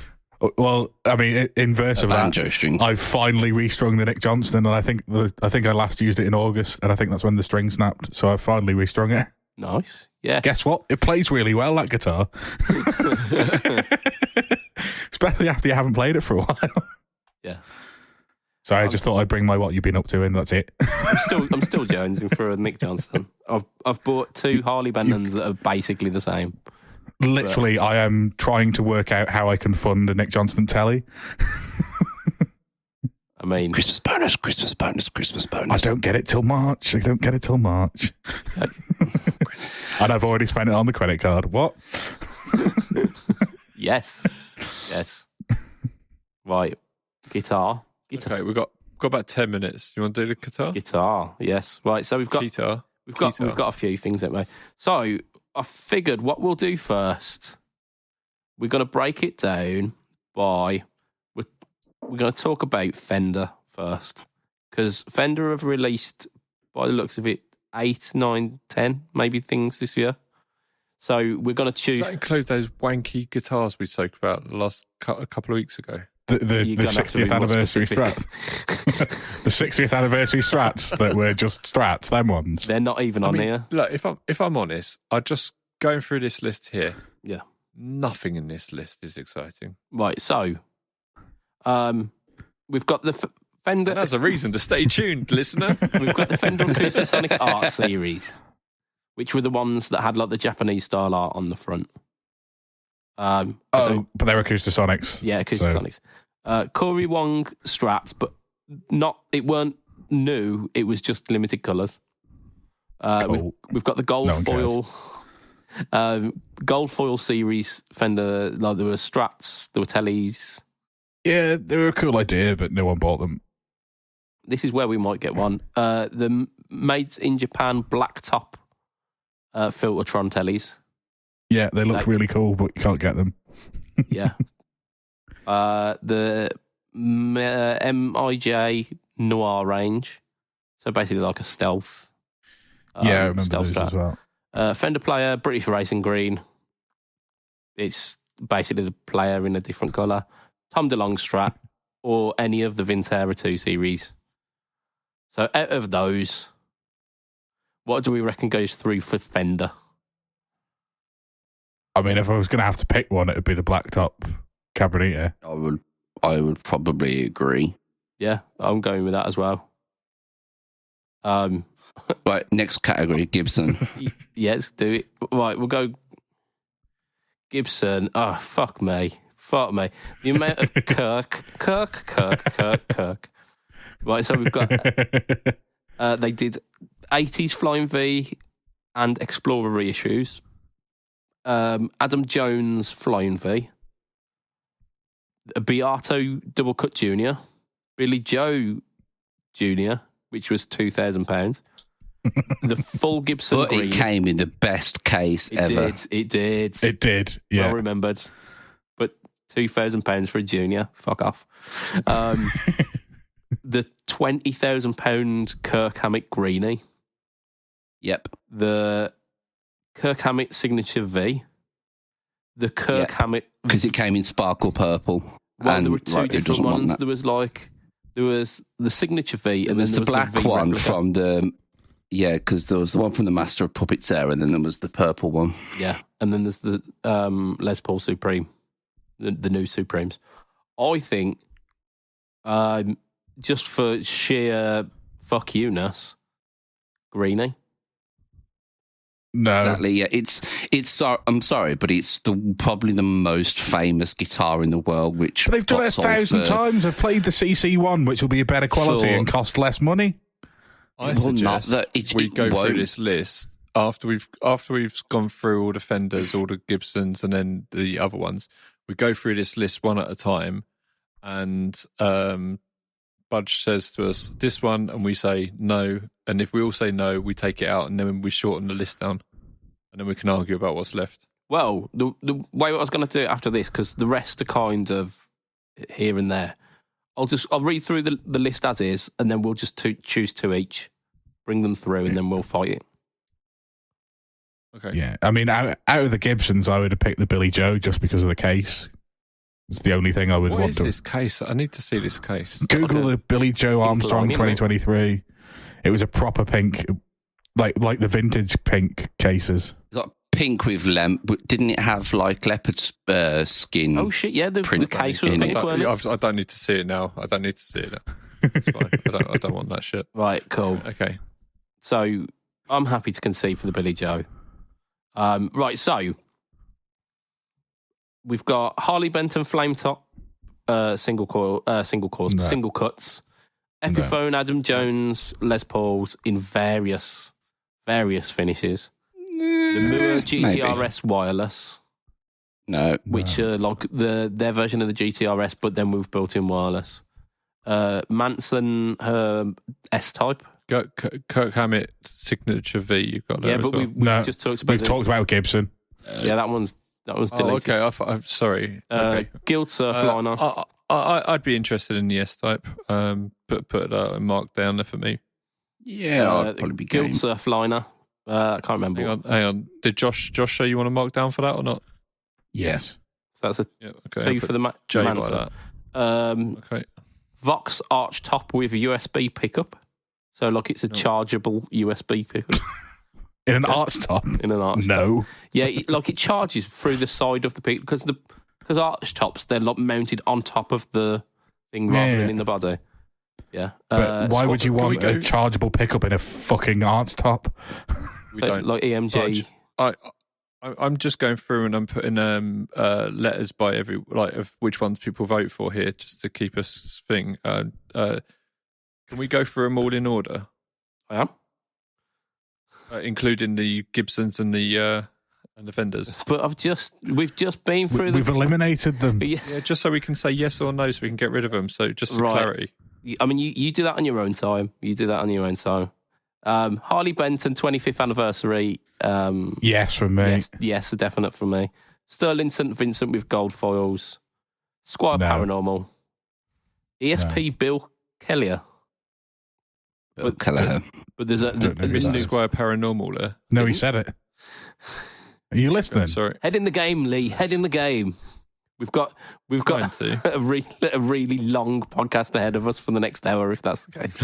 Well, I mean, inverse of that, string. I've finally restrung the Nick Johnston, and I think I last used it in August, and I think that's when the string snapped. So I've finally restrung it. Nice. Yes. Guess what? It plays really well, that guitar. Especially after you haven't played it for a while. Yeah. So I just thought I'd bring my what you've been up to in. That's it. I'm still jonesing for a Nick Johnston. I've bought 2 Harley Bendons that are basically the same. Literally, I am trying to work out how I can fund a Nick Johnston telly. I mean, Christmas bonus. I don't get it till March. Okay. And I've already spent it on the credit card. What? Yes. Right. Guitar. Okay, we've got about 10 minutes. You want to do the guitar? Guitar. Yes. Right. So we've got a few things, haven't we? So I figured what we'll do first, we're going to break it down by we're going to talk about Fender first, because Fender have released, by the looks of it, 8, 9, 10 maybe things this year. So we're going to choose. Does that include those wanky guitars we spoke about a couple of weeks ago? The 60th anniversary Strats. The 60th anniversary Strats that were just Strats, them ones. They're not even on here. Look, if I'm honest, I just going through this list here. Yeah. Nothing in this list is exciting. Right, so we've got the Fender. And that's a reason to stay tuned, listener. We've got the Fender Acoustasonic Art series, which were the ones that had like the Japanese style art on the front. But they're Acoustasonics. Yeah, Acoustasonics. So. Corey Wong Strats, but it weren't new. It was just limited colours. Cool. We've got the gold foil series Fender. Like there were Strats, there were Tellys. Yeah, they were a cool idea, but no one bought them. This is where we might get one. The made in Japan black top Filtertron Tellys. Yeah, they looked really cool, but you can't get them. Yeah. The MIJ Noir range. So basically like a stealth. I remember those Strat. as well. Fender Player, British Racing Green. It's basically the player in a different colour. Tom DeLonge Strat, or any of the Vintera 2 series. So out of those, what do we reckon goes through for Fender? I mean, if I was going to have to pick one, it would be the blacktop Cabronita. I would probably agree. Yeah, I'm going with that as well. Right, next category, Gibson. Yeah, let's do it. Right, we'll go Gibson. Oh, fuck me. The amount of Kirk. Right, so we've got... they did 80s Flying V and Explorer reissues. Adam Jones Flying V. A Beato Double Cut Junior. Billy Joe Junior, which was £2,000. The full Gibson But green. it came in the best case ever. It did. It did, yeah. Well remembered. But £2,000 for a junior. Fuck off. The £20,000 Kirk Hammett Greenie, Yep. the Kirk Hammett Signature V, the Kirk Hammett... Because it came in sparkle purple. Well, and there were two Ryder different doesn't want ones. that. There was the Signature V, and There's then the there was black the V one replica. from the... Yeah, because there was the one from the Master of Puppets there, and then there was the purple one. Yeah, and then there's the Les Paul Supreme, the new Supremes. I think, just for sheer fuck you-ness, Greenie. No. Exactly. Yeah, it's. I'm sorry, but it's probably the most famous guitar in the world. Which But they've done got it sold 1,000 for- times. I've played the CC one, which will be a better quality and cost less money. I Well, not suggest that it- we it go won't. through this list after we've gone through all the Fenders, all the Gibsons, and then the other ones. We go through this list one at a time, and Budge says to us this one, and we say no. And if we all say no, we take it out, and then we shorten the list down, and then we can argue about what's left. Well, the way I was going to do it after this, because the rest are kind of here and there. I'll read through the list as is, and then we'll just choose two each, bring them through, and then we'll fight it. Okay. Yeah, I mean, out of the Gibsons, I would have picked the Billy Joe just because of the case. It's the only thing I would What want is to. this case? I need to see this case. Google Okay. the Billy Joe Pink Armstrong line, you know. 2023. It was a proper pink, like the vintage pink cases. got pink with but didn't it have like leopard skin? Oh shit! Yeah, the Print case was in pink, it. weren't it? I don't need to see it now. I don't need to see it now. It's fine. I don't want that shit. Right, cool. Okay. So I'm happy to concede for the Billy Joe. Right, so we've got Harley Benton Flame Top, single cuts, Epiphone Adam Jones Les Pauls in various finishes. The Moore GTRS wireless, No. which are like their version of the GTRS, but then with built-in wireless. Manson S-Type. Kirk Hammett Signature V. You've got there. Yeah, as but well. we've just talked about We've talked about Gibson. Yeah, that one's Oh, deleted. okay. I'm sorry. Okay. Guild Surf Liner. I'd be interested in the S type. Put a mark down there for me. Yeah, I'd probably be game. Guild Surf Liner. I can't remember. Hang on. Did Josh show you want to mark down for that or not? Yes. So that's a Yeah. Okay. two for the J by Manson. that. Okay. Vox Arch Top with USB pickup. So like it's a chargeable USB pickup In an arch top? in an arch top. No. Yeah, like it charges through the side of the pickup because arch tops they're like mounted on top of the thing rather than in the body. Yeah. But why would you can we want go- a chargeable pickup in a fucking arch top? We So, don't. like EMG. I'm just going through and I'm putting letters by every of which ones people vote for here, just to keep us thing. Can we go through them all in order, I am. including the Gibsons and the Fenders? But we've just been through We've eliminated them. Yeah. Yeah, just so we can say yes or no, so we can get rid of them. So just for Right. clarity. I mean, you do that on your own time. Harley Benton 25th anniversary. Yes, from me. Yes, a definite from me. Sterling St. Vincent with gold foils. Squire No. Paranormal. ESP Bill Kellier. Bill Kelleher. But there's a Don't know who there's that Mr. is. Squire Paranormal there. No, he said it. Are you listening? Sorry. head in the game, Lee. Head in the game. We've got Trying to. a really long podcast ahead of us for the next hour, if that's the case.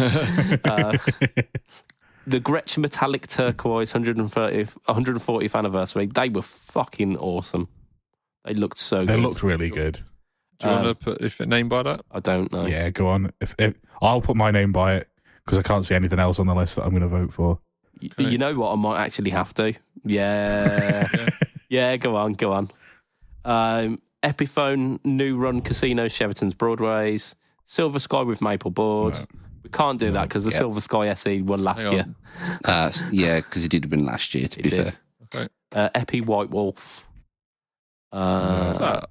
The Gretsch Metallic Turquoise 140th anniversary. They were fucking awesome. They looked so They good. looked really good. Do you want to put if a name by that? I don't know. Yeah, go on. If I'll put my name by it because I can't see anything else on the list that I'm going to vote for. You know what? I might actually have to. Yeah. Yeah, go on. Epiphone, New Run Casino, Cheverton's Broadways, Silver Sky with Maple Board. No. We can't do that because the Yep. Silver Sky SE won last Hang year. on. Yeah, because it did have been last year, to It be did. fair. Okay. Epi White Wolf. What's that?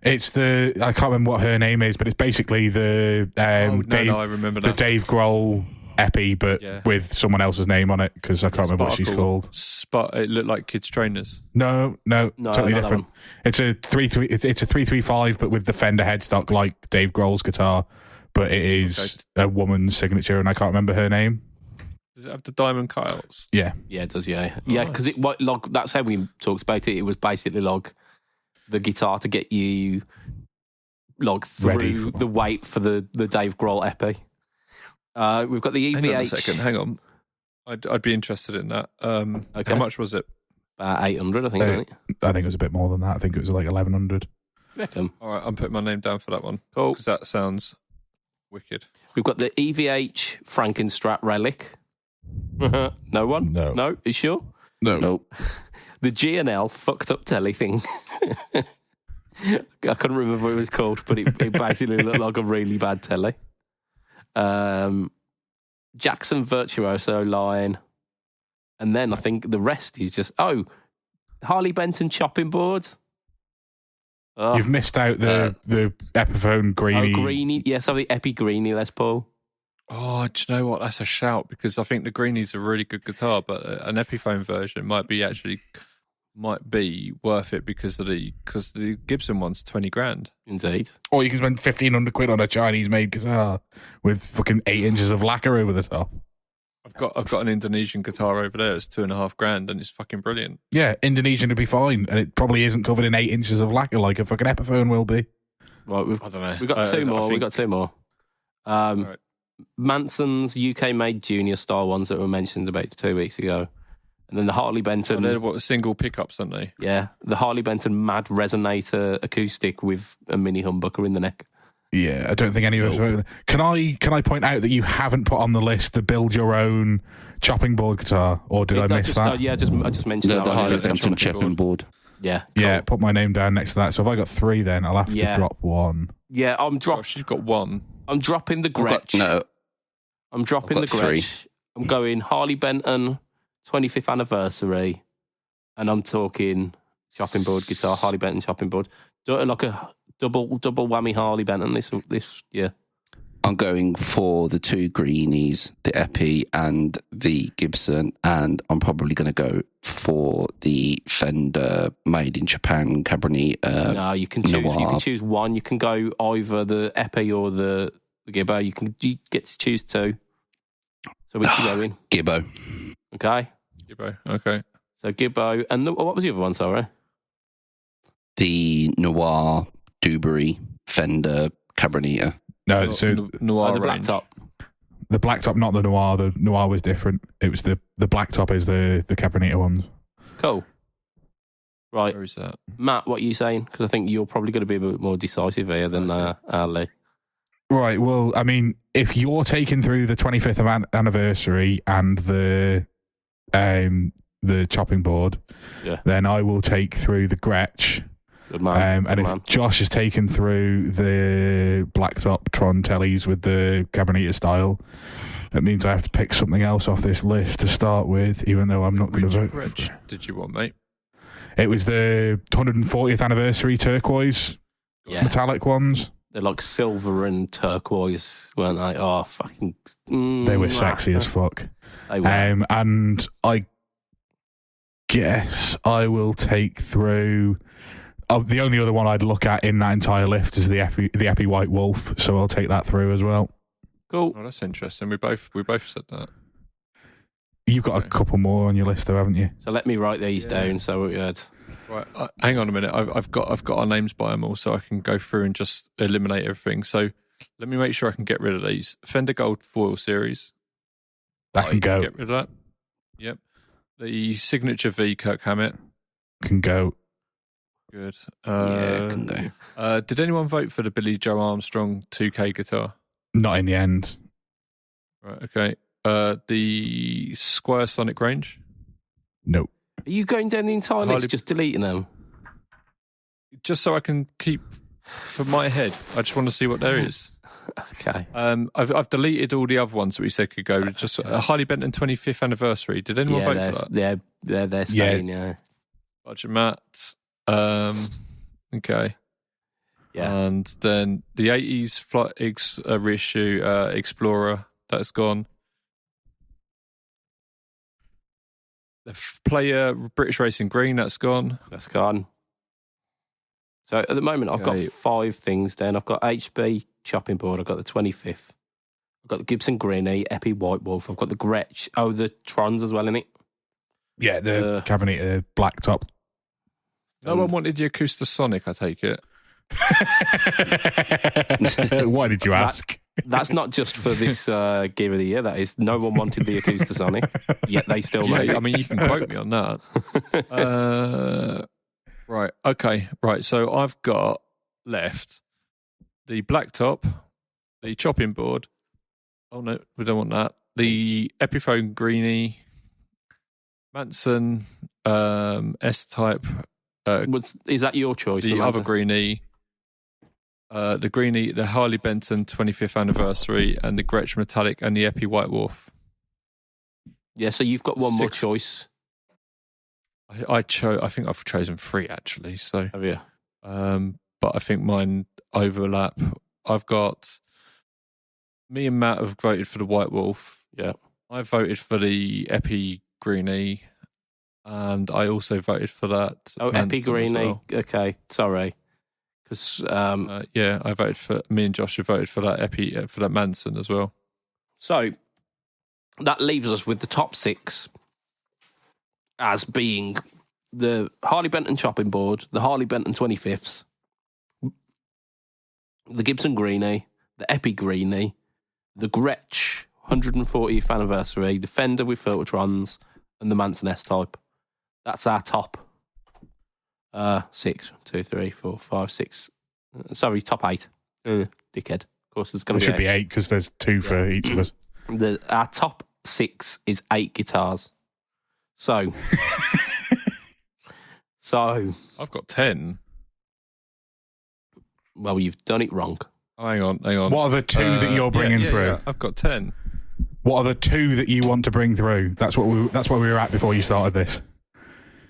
It's I can't remember what her name is, but it's basically the Dave, I remember the that. Dave Grohl epi, but Yeah. with someone else's name on it because I can't remember what she's called. It looked like kids trainers. No, No, totally not that different. one. It's a 3.3. It's a 335, but with the Fender headstock like Dave Grohl's guitar, but it is a woman's signature, and I can't remember her name. Does it have the diamond cutouts? Yeah. Yeah, it does, yeah. Yeah, because it log. That's how we talked about it. It was basically log the guitar to get you log through the wait for the Dave Grohl EP. We've got the EVH. Hang on a second, hang on. I'd be interested in that. Okay. How much was it? About 800, I think, wasn't it? I think it was a bit more than that. I think it was like 1,100. Reckon. All right, I'm putting my name down for that one. Cool. Because that sounds wicked. We've got the EVH Frankenstrat Relic. No one? No. You sure? No. Nope. The G&L fucked up telly thing. I couldn't remember what it was called, but it basically looked like a really bad telly. Jackson Virtuoso line. And then I think the rest is just, Harley Benton chopping board. Oh. You've missed out the Epiphone Greenie. Oh, Greenie. Yes, the Epi Greenie Les Paul. Oh, do you know what? That's a shout because I think the Greenie's a really good guitar, but an Epiphone version might be worth it because the Gibson one's 20 grand. Indeed. Or you can spend 1,500 quid on a Chinese-made guitar with fucking 8 inches of lacquer over the top. I've got an Indonesian guitar over there. It's 2.5 grand, and it's fucking brilliant. Yeah, Indonesian would be fine, and it probably isn't covered in 8 inches of lacquer like a fucking Epiphone will be. Right, I don't know. We've got two more. We've got two more. Right. Manson's UK-made junior style ones that were mentioned about 2 weeks ago. And then the Harley Benton... they're what, single pickups, aren't they? Yeah, the Harley Benton Mad Resonator acoustic with a mini humbucker in the neck. Yeah, I don't think any of us... Can I point out that you haven't put on the list the build your own chopping board guitar, or did I miss that? I just mentioned that. The Harley Benton chopping board. Yeah. Yeah, put my name down next to that. So if I got 3 then, I'll have to drop 1. Yeah, She's got 1. I'm dropping the Gretsch. I'm dropping the Gretsch. I'm going Harley Benton 25th anniversary, and I'm talking chopping board guitar, Harley Benton chopping board. Do it like a double whammy Harley Benton this year. I'm going for the 2 Greenies, the Epi and the Gibson, and I'm probably going to go for the Fender made in Japan Cabernet. No, you can choose. Noir. You can choose one. You can go either the Epi or the Gibbo. You get to choose 2. So which you go in? Gibbo. Okay. Gibbo. Okay. So Gibbo, and what was the other one? Sorry. The Noir Dewberry Fender Cabernet. No, so Noir the range. Blacktop. the Blacktop, not the Noir. The Noir was different. It was the Blacktop is the Cabernet ones. Cool. Right. Where is that? Matt, what are you saying? Because I think you're probably going to be a bit more decisive here than Ali. Right. Well, I mean, if you're taking through the 25th anniversary and the chopping board, then I will take through the Gretsch. Good man. And if Josh has taken through the Blacktop Tron tellies with the Cabernet style, that means I have to pick something else off this list to start with, even though I'm not going to vote. Which did you want, mate? It was the 140th anniversary turquoise metallic ones. They're like silver and turquoise, weren't they? Oh, fucking... They were sexy as fuck. They were. And I guess I will take through... the only other one I'd look at in that entire list is the Epi White Wolf, so I'll take that through as well. Cool. Oh, that's interesting. We both said that. You've got a couple more on your list, though, haven't you? So let me write these down. So we had... Right, hang on a minute. I've got our names by them all, so I can go through and just eliminate everything. So let me make sure I can get rid of these. Fender Gold Foil Series. That can go. Get rid of that. Yep. The Signature V Kirk Hammett. Can go. Good. Can go. Did anyone vote for the Billy Joe Armstrong 2K guitar? Not in the end. Right, okay. The Squire Sonic Range? Nope. Are you going down the entire list, just deleting them? Just so I can keep for my head. I just want to see what there is. Okay. I've deleted all the other ones that we said could go. Just a Harley Benton 25th anniversary. Did anyone vote for that? They're staying, yeah. Budget Matt. Okay. Yeah. And then the 80s Flight reissue Explorer, that's gone. The Player British Racing Green, that's gone. That's gone. So at the moment, I've got Okay. 5 things down. I've got HB chopping board. I've got the 25th. I've got the Gibson Greenie, Epi White Wolf. I've got the Gretsch. Oh, the Trons as well, innit? Yeah, the cabinet black top. No one wanted the Acoustasonic, I take it. Why did you ask? That's not just for this Gear of the Year. That is, no one wanted the Acoustasonic, yet they still made Yeah, it. I mean, you can quote me on that. Right. Okay. Right. So I've got left the blacktop, the chopping board. Oh no, we don't want that. The Epiphone Greenie, Manson S-Type. Is that your choice? The other Greenie. The Greenie, the Harley Benton 25th anniversary, and the Gretsch Metallic and the Epi White Wolf. Yeah, so you've got one more 6. choice. I think I've chosen 3 actually. So, Have you? but I think mine overlap. I've got me and Matt have voted for the White Wolf. Yeah. I voted for the Epi Greenie, and I also voted for that. Oh, Manson Epi as Greenie. well. Okay, sorry. Because Yeah, I voted for. Me and Josh have voted for that Epi for that Manson as well. so that leaves us with the top 6 as being the Harley Benton chopping board, the Harley Benton 25ths, the Gibson Greenie, the Epi Greenie, the Gretsch 140th anniversary, the Fender with Filtertrons, and the Manson S-Type. That's our top 6. 2, 3, 4, 5, 6. Sorry, top 8. Dickhead. Of course, there's going It to should be be 8 because there's 2 for each of us. Our top 6 is 8 guitars. So, I've got 10. well, you've done it wrong. Oh, hang on. What are the 2 that you're bringing through? Yeah, I've got 10. What are the 2 that you want to bring through? That's what we were at before you started this.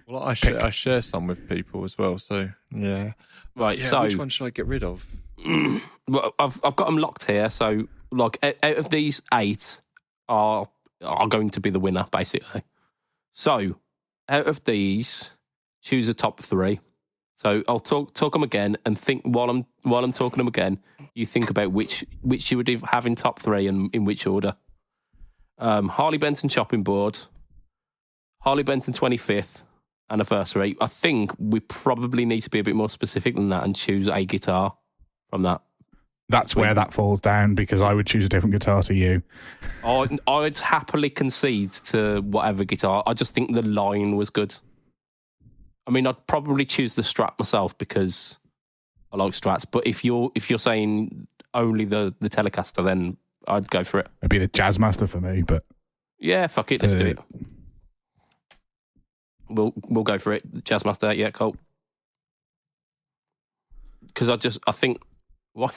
Well, I share some with people as well. So yeah. Right. Yeah, so, which one should I get rid of? well, I've got them locked here. So, like, out of these 8 are going to be the winner, basically. So, out of these, choose a top 3. So I'll talk them again, and think while I'm talking them again, you think about which you would have in top 3 and in which order. Harley Benton chopping board, Harley Benton 25th anniversary. I think we probably need to be a bit more specific than that and choose a guitar from that. That's where that falls down, because I would choose a different guitar to you. I'd happily concede to whatever guitar. I just think the line was good. I mean, I'd probably choose the Strat myself because I like Strats. But if you're saying only the Telecaster, then I'd go for it. It'd be the Jazzmaster for me, but Yeah, fuck it, let's do it. We'll go for it. Jazzmaster, yeah, cool. Because I think why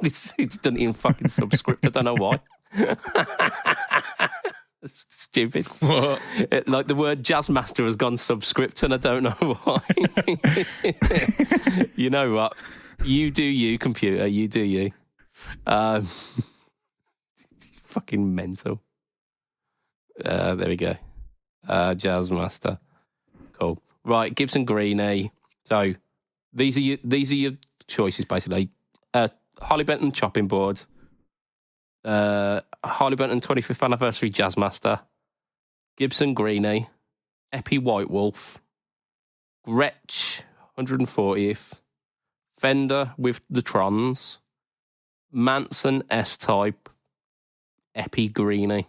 it's done in fucking subscript. I don't know why. It's stupid. What? Like the word Jazzmaster has gone subscript, and I don't know why. You know what? You do you, computer. You do you. Fucking mental. There we go. Jazzmaster. Cool. Right, Gibson Greenie. So these are your choices basically. Harley Benton chopping board. Harley Benton 25th anniversary Jazzmaster, Gibson Greenie, Epi White Wolf, Gretsch 140th, Fender with the Trons, Manson S-Type, Epi Greenie.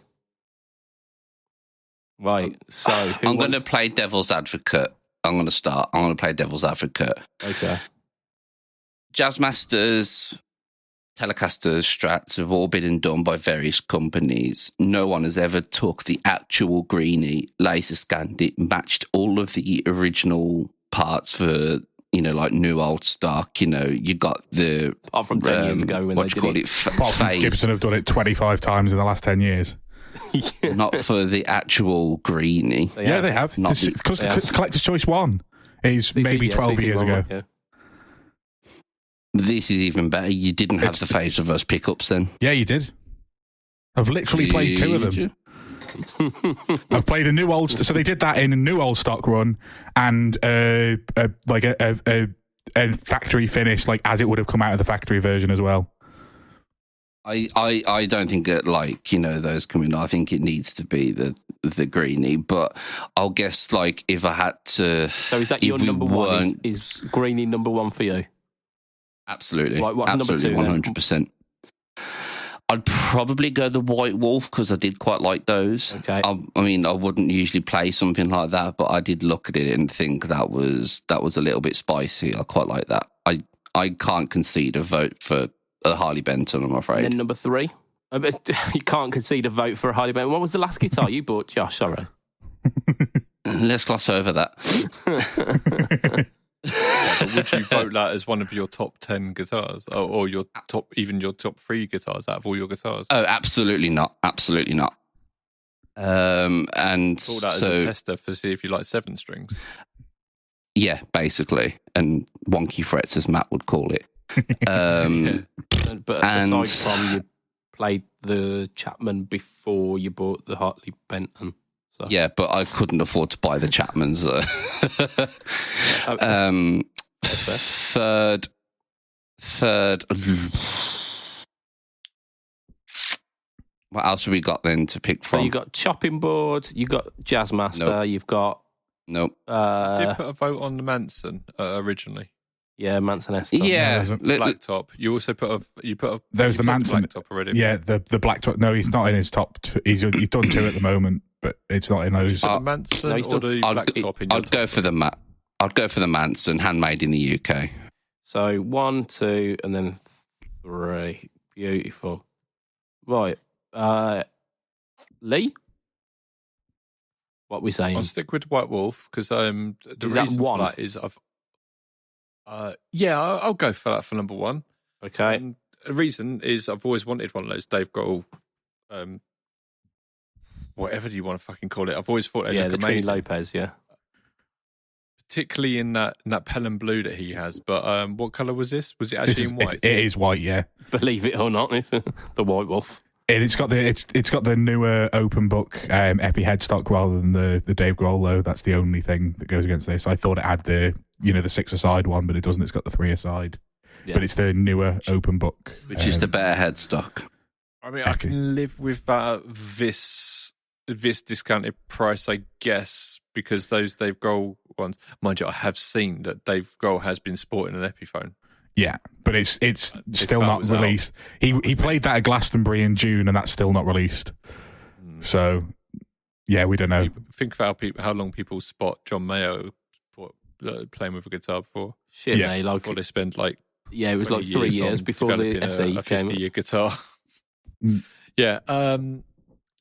Right, so I'm going to play devil's advocate. I'm going to play devil's advocate. Okay. Jazzmasters, Telecasters, Strats have all been done by various companies. No one has ever took the actual Greenie, laser scanned it, matched all of the original parts for, like new old stock. You got the... Apart from 10 years ago when they did it. apart from Gibson have done it 25 times in the last 10 years. Yeah. Not for the actual Greenie. They have. Not Because they have. Collector's Choice 1 is maybe 12 years ago. Yeah. This is even better. You didn't have the Phase Reverse pickups then. Yeah, you did. I've literally played 2 of them. Did you? I've played a new old... So they did that in a new old stock run and a a factory finish, like as it would have come out of the factory version as well. I don't think it, like, you know, those come in. I think it needs to be the greenie, but I'll guess, like, if I had to. So is that your number one? Is greenie number one for you? Absolutely. What's absolutely, number 2? 100%. I'd probably go the White Wolf because I did quite like those. Okay. I mean, I wouldn't usually play something like that, but I did look at it and think that was a little bit spicy. I quite like that. I can't concede a vote for a Harley Benton, I'm afraid. And then number 3. You can't concede a vote for a Harley Benton. What was the last guitar you bought, Josh? Sorry. Let's gloss over that. But would you vote that as one of your top 10 guitars, or your top 3 guitars out of all your guitars? Oh, absolutely not. Absolutely not. And call that as a tester to see if you like 7 strings. Yeah, basically, and wonky frets, as Matt would call it. But aside from, you played the Chapman before you bought the Harley Benton. So. Yeah, but I couldn't afford to buy the Chapmans. Third. What else have we got then to pick from? So you got chopping board, you got Jazzmaster, Nope. you've got. Nope. Did you put a vote on the Manson originally? Yeah, Manson S. Yeah, Blacktop. You also put a. There's the Manson Blacktop already. Yeah, the Blacktop. No, he's not in his top. He's done 2 at the moment, but it's not in those. The Manson No, or the Blacktop in your I'd go for the I'd go for the Manson, handmade in the UK. So 1, 2, and then 3. Beautiful. Right, Lee. What we saying? I'll stick with White Wolf because the Is that reason for 1? that is I'll go for that for number 1. Okay. And the reason is I've always wanted one of those Dave Grohl, whatever do you want to fucking call it. I've always thought they look the Trini amazing. Lopez, yeah. Particularly in that Pelham blue that he has. But what colour was this? Was it actually in white? It is white, yeah. Believe it or not, it's the White Wolf. And it's got the newer open book Epi headstock rather than the Dave Grohl though. That's the only thing that goes against this. I thought it had the 6-a-side one, but it doesn't. It's got the 3-a-side. Yeah. But it's the newer open book, which is the better headstock. I mean, I can live with this discounted price, I guess, because those Dave Grohl ones, mind you, I have seen that Dave Grohl has been sporting an Epiphone. Yeah, but it's still not released. He played that at Glastonbury in June, and that's still not released. So, yeah, we don't know. Think of how long people spot John Mayo playing with a guitar before. Shit, yeah. Before they spent like it was like 3 years before the SE a came. 50-year guitar. Yeah.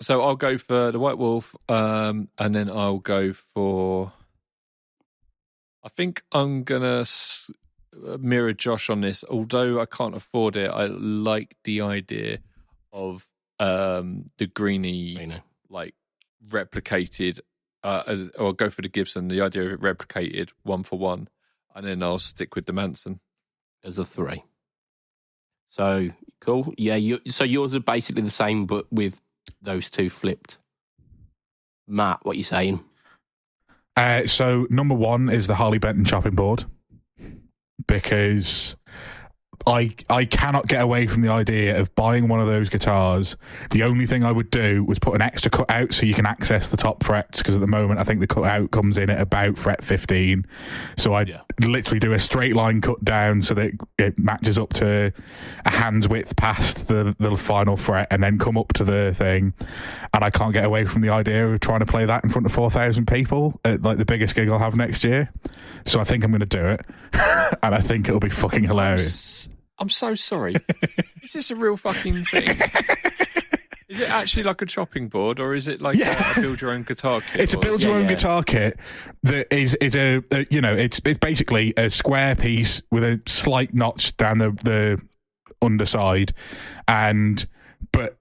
So I'll go for the White Wolf, and then I'll go for. I think I'm gonna mirror Josh on this. Although I can't afford it, I like the idea of the greenie like replicated, or go for the Gibson. The idea of it replicated 1 for 1, and then I'll stick with the Manson as a 3. So cool. Yeah. So yours are basically the same, but with those 2 flipped. Matt, what are you saying? So number 1 is the Harley Benton chopping board, because I cannot get away from the idea of buying one of those guitars. The only thing I would do was put an extra cutout so you can access the top frets, because at the moment I think the cutout comes in at about fret 15. So I'd literally do a straight line cut down so that it matches up to a hand's width past the final fret, and then come up to the thing. And I can't get away from the idea of trying to play that in front of 4,000 people at like the biggest gig I'll have next year. So I think I'm going to do it. And I think it'll be fucking hilarious. I'm so sorry. Is this a real fucking thing? Is it actually like a chopping board, or is it like a build your own guitar kit? It's a build your own guitar kit that is it's basically a square piece with a slight notch down the underside, but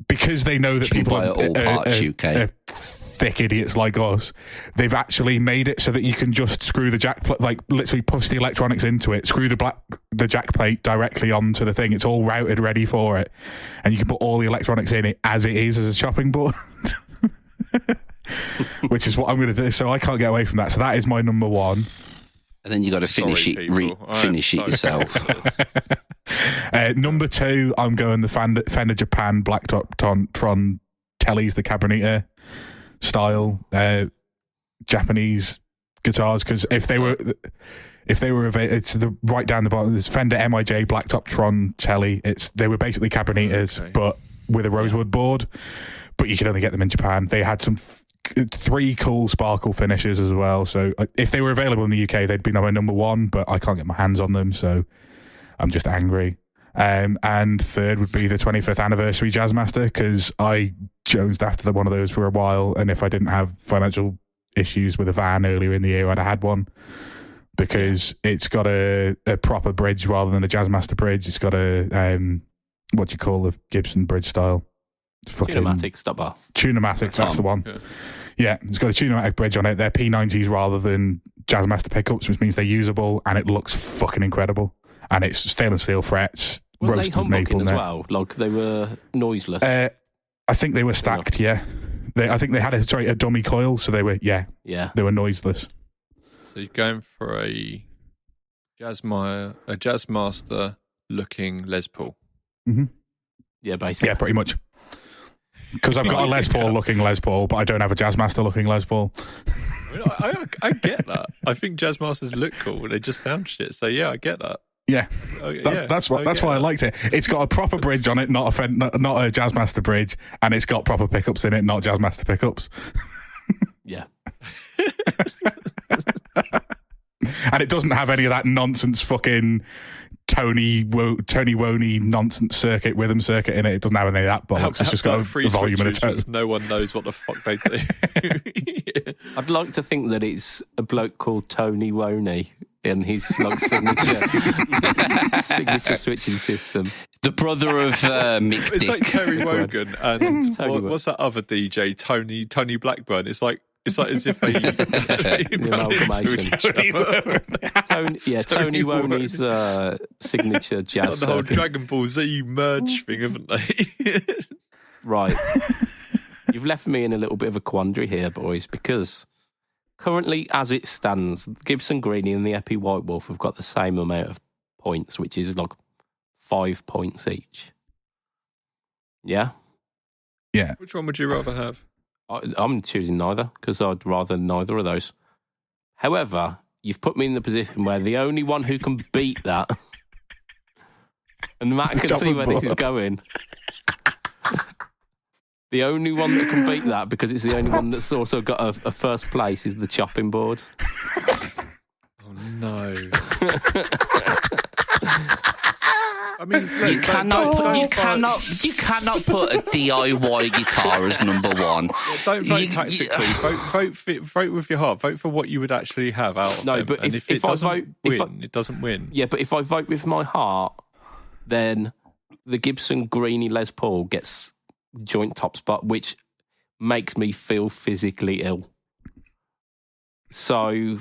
because they know that people are thick idiots like us, they've actually made it so that you can just screw the jack like literally push the electronics into it, screw the jack plate directly onto the thing. It's all routed ready for it, and you can put all the electronics in it as it is, as a chopping board. Which is what I'm going to do. So I can't get away from that. So that is my number 1. And then you got to finish Sorry, finish it yourself. Number 2, I'm going the Fender Japan Blacktop Tron Tellys, the Cabronita style Japanese guitars, because if they were it's the right down the bottom. There's Fender MIJ Blacktop Tron Telly. They were basically Cabronitas, but with a rosewood board. But you could only get them in Japan. They had some 3 cool sparkle finishes as well. So if they were available in the UK, they'd be my number 1. But I can't get my hands on them, so I'm just angry. And 3rd would be the 25th anniversary Jazzmaster, because I jonesed after one of those for a while, and if I didn't have financial issues with a van earlier in the year, I'd have had one, because it's got a proper bridge rather than a Jazzmaster bridge. It's got a what do you call the Gibson bridge style? Tunematic stop bar. Tunematic, that's the one. Yeah, it's got a Tunematic bridge on it. They're P90s rather than Jazzmaster pickups, which means they're usable, and it looks fucking incredible. And it's stainless steel frets, Were they roasted maple humbucking as net. well? Like they were noiseless. I think they were stacked. Yeah, I think they had a dummy coil, so they were they were noiseless. So you're going for a Jazzmaster looking Les Paul. Mm-hmm. Yeah, basically. Yeah, pretty much. Because I've got a Les Paul looking Les Paul, but I don't have a Jazzmaster looking Les Paul. I get that. I think Jazzmasters look cool. They just sound shit. So yeah, I get that. Yeah, that's why I liked it. It's got a proper bridge on it, not a Jazzmaster bridge, and it's got proper pickups in it, not Jazzmaster pickups. Yeah. And it doesn't have any of that nonsense fucking Tony Woney nonsense circuit, rhythm circuit in it. It doesn't have any of that bollocks. It's just got a volume and a tone. No one knows what the fuck they do. I'd like to think that it's a bloke called Tony Woney and his like signature switching system. The brother of Mick It's like Dick. Terry Wogan and Tony what's that other DJ? Tony Blackburn. It's like as if they Tony Woney's signature jazz. the whole circuit. Dragon Ball Z merge thing, haven't they? Right. You've left me in a little bit of a quandary here, boys, because currently, as it stands, Gibson Greenie and the Epi White Wolf have got the same amount of points, which is like 5 points each. Yeah? Yeah. Which one would you rather have? I'm choosing neither, because I'd rather neither of those. However, you've put me in the position where the only one who can beat that, and Matt can see where this is going, the only one that can beat that, because it's the only one that's also got a first place, is the chopping board. Oh no. I mean, You cannot put a DIY guitar as number 1. Don't vote tactically. Vote with your heart. Vote for what you would actually have out of them. But and if it doesn't win, it doesn't win. Yeah, but if I vote with my heart, then the Gibson Greenie Les Paul gets joint top spot, which makes me feel physically ill. So,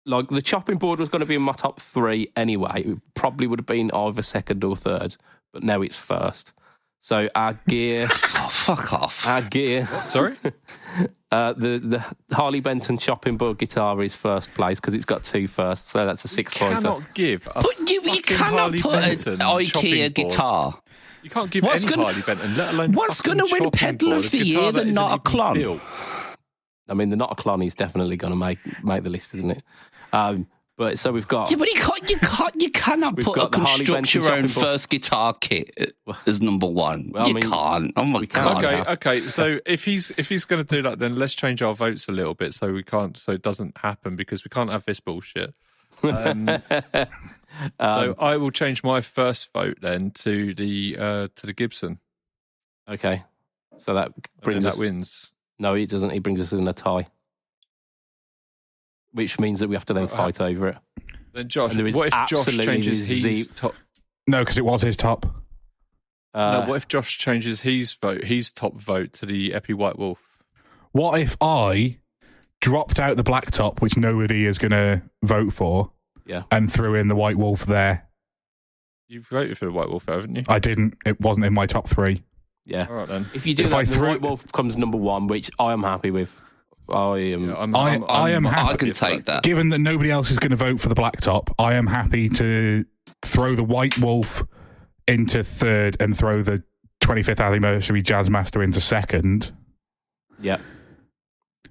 like, the chopping board was going to be in my top 3 anyway. It probably would have been either second or third, but now it's first. So our gear... Oh, fuck off. Our gear... Sorry? The Harley Benton chopping board guitar is first place because it's got 2 firsts, so that's a 6-pointer. Cannot give a But you cannot Harley put an Benton IKEA chopping board. guitar. You can't give any Harley Benton, let alone What's going to win Pedal of the Year than Not a Clon? I mean, the Not a Clon is definitely going to make the list, isn't it? But so we've got... Yeah, but you cannot put a construct your own first guitar kit as number 1. Well, you can't. Oh my god. Okay. So if he's going to do that, then let's change our votes a little bit so it doesn't happen, because we can't have this bullshit. So I will change my first vote then to the Gibson. Okay, so that brings that wins. No, it doesn't. It brings us in a tie, which means that we have to then fight over it. Then Josh, what if Josh changes his top? No, because it was his top. No, what if Josh changes his top vote to the Epi White Wolf? What if I dropped out the black top, which nobody is going to vote for, and threw in the White Wolf there? You've voted for the White Wolf, haven't you? I didn't. It wasn't in my top 3. Yeah. All right then. If you do that, the White Wolf comes number 1, which I am happy with. I am. Yeah, I am happy. I can take that. Given that nobody else is going to vote for the blacktop, I am happy to throw the White Wolf into third and throw the 25th anniversary Jazzmaster into second. Yeah.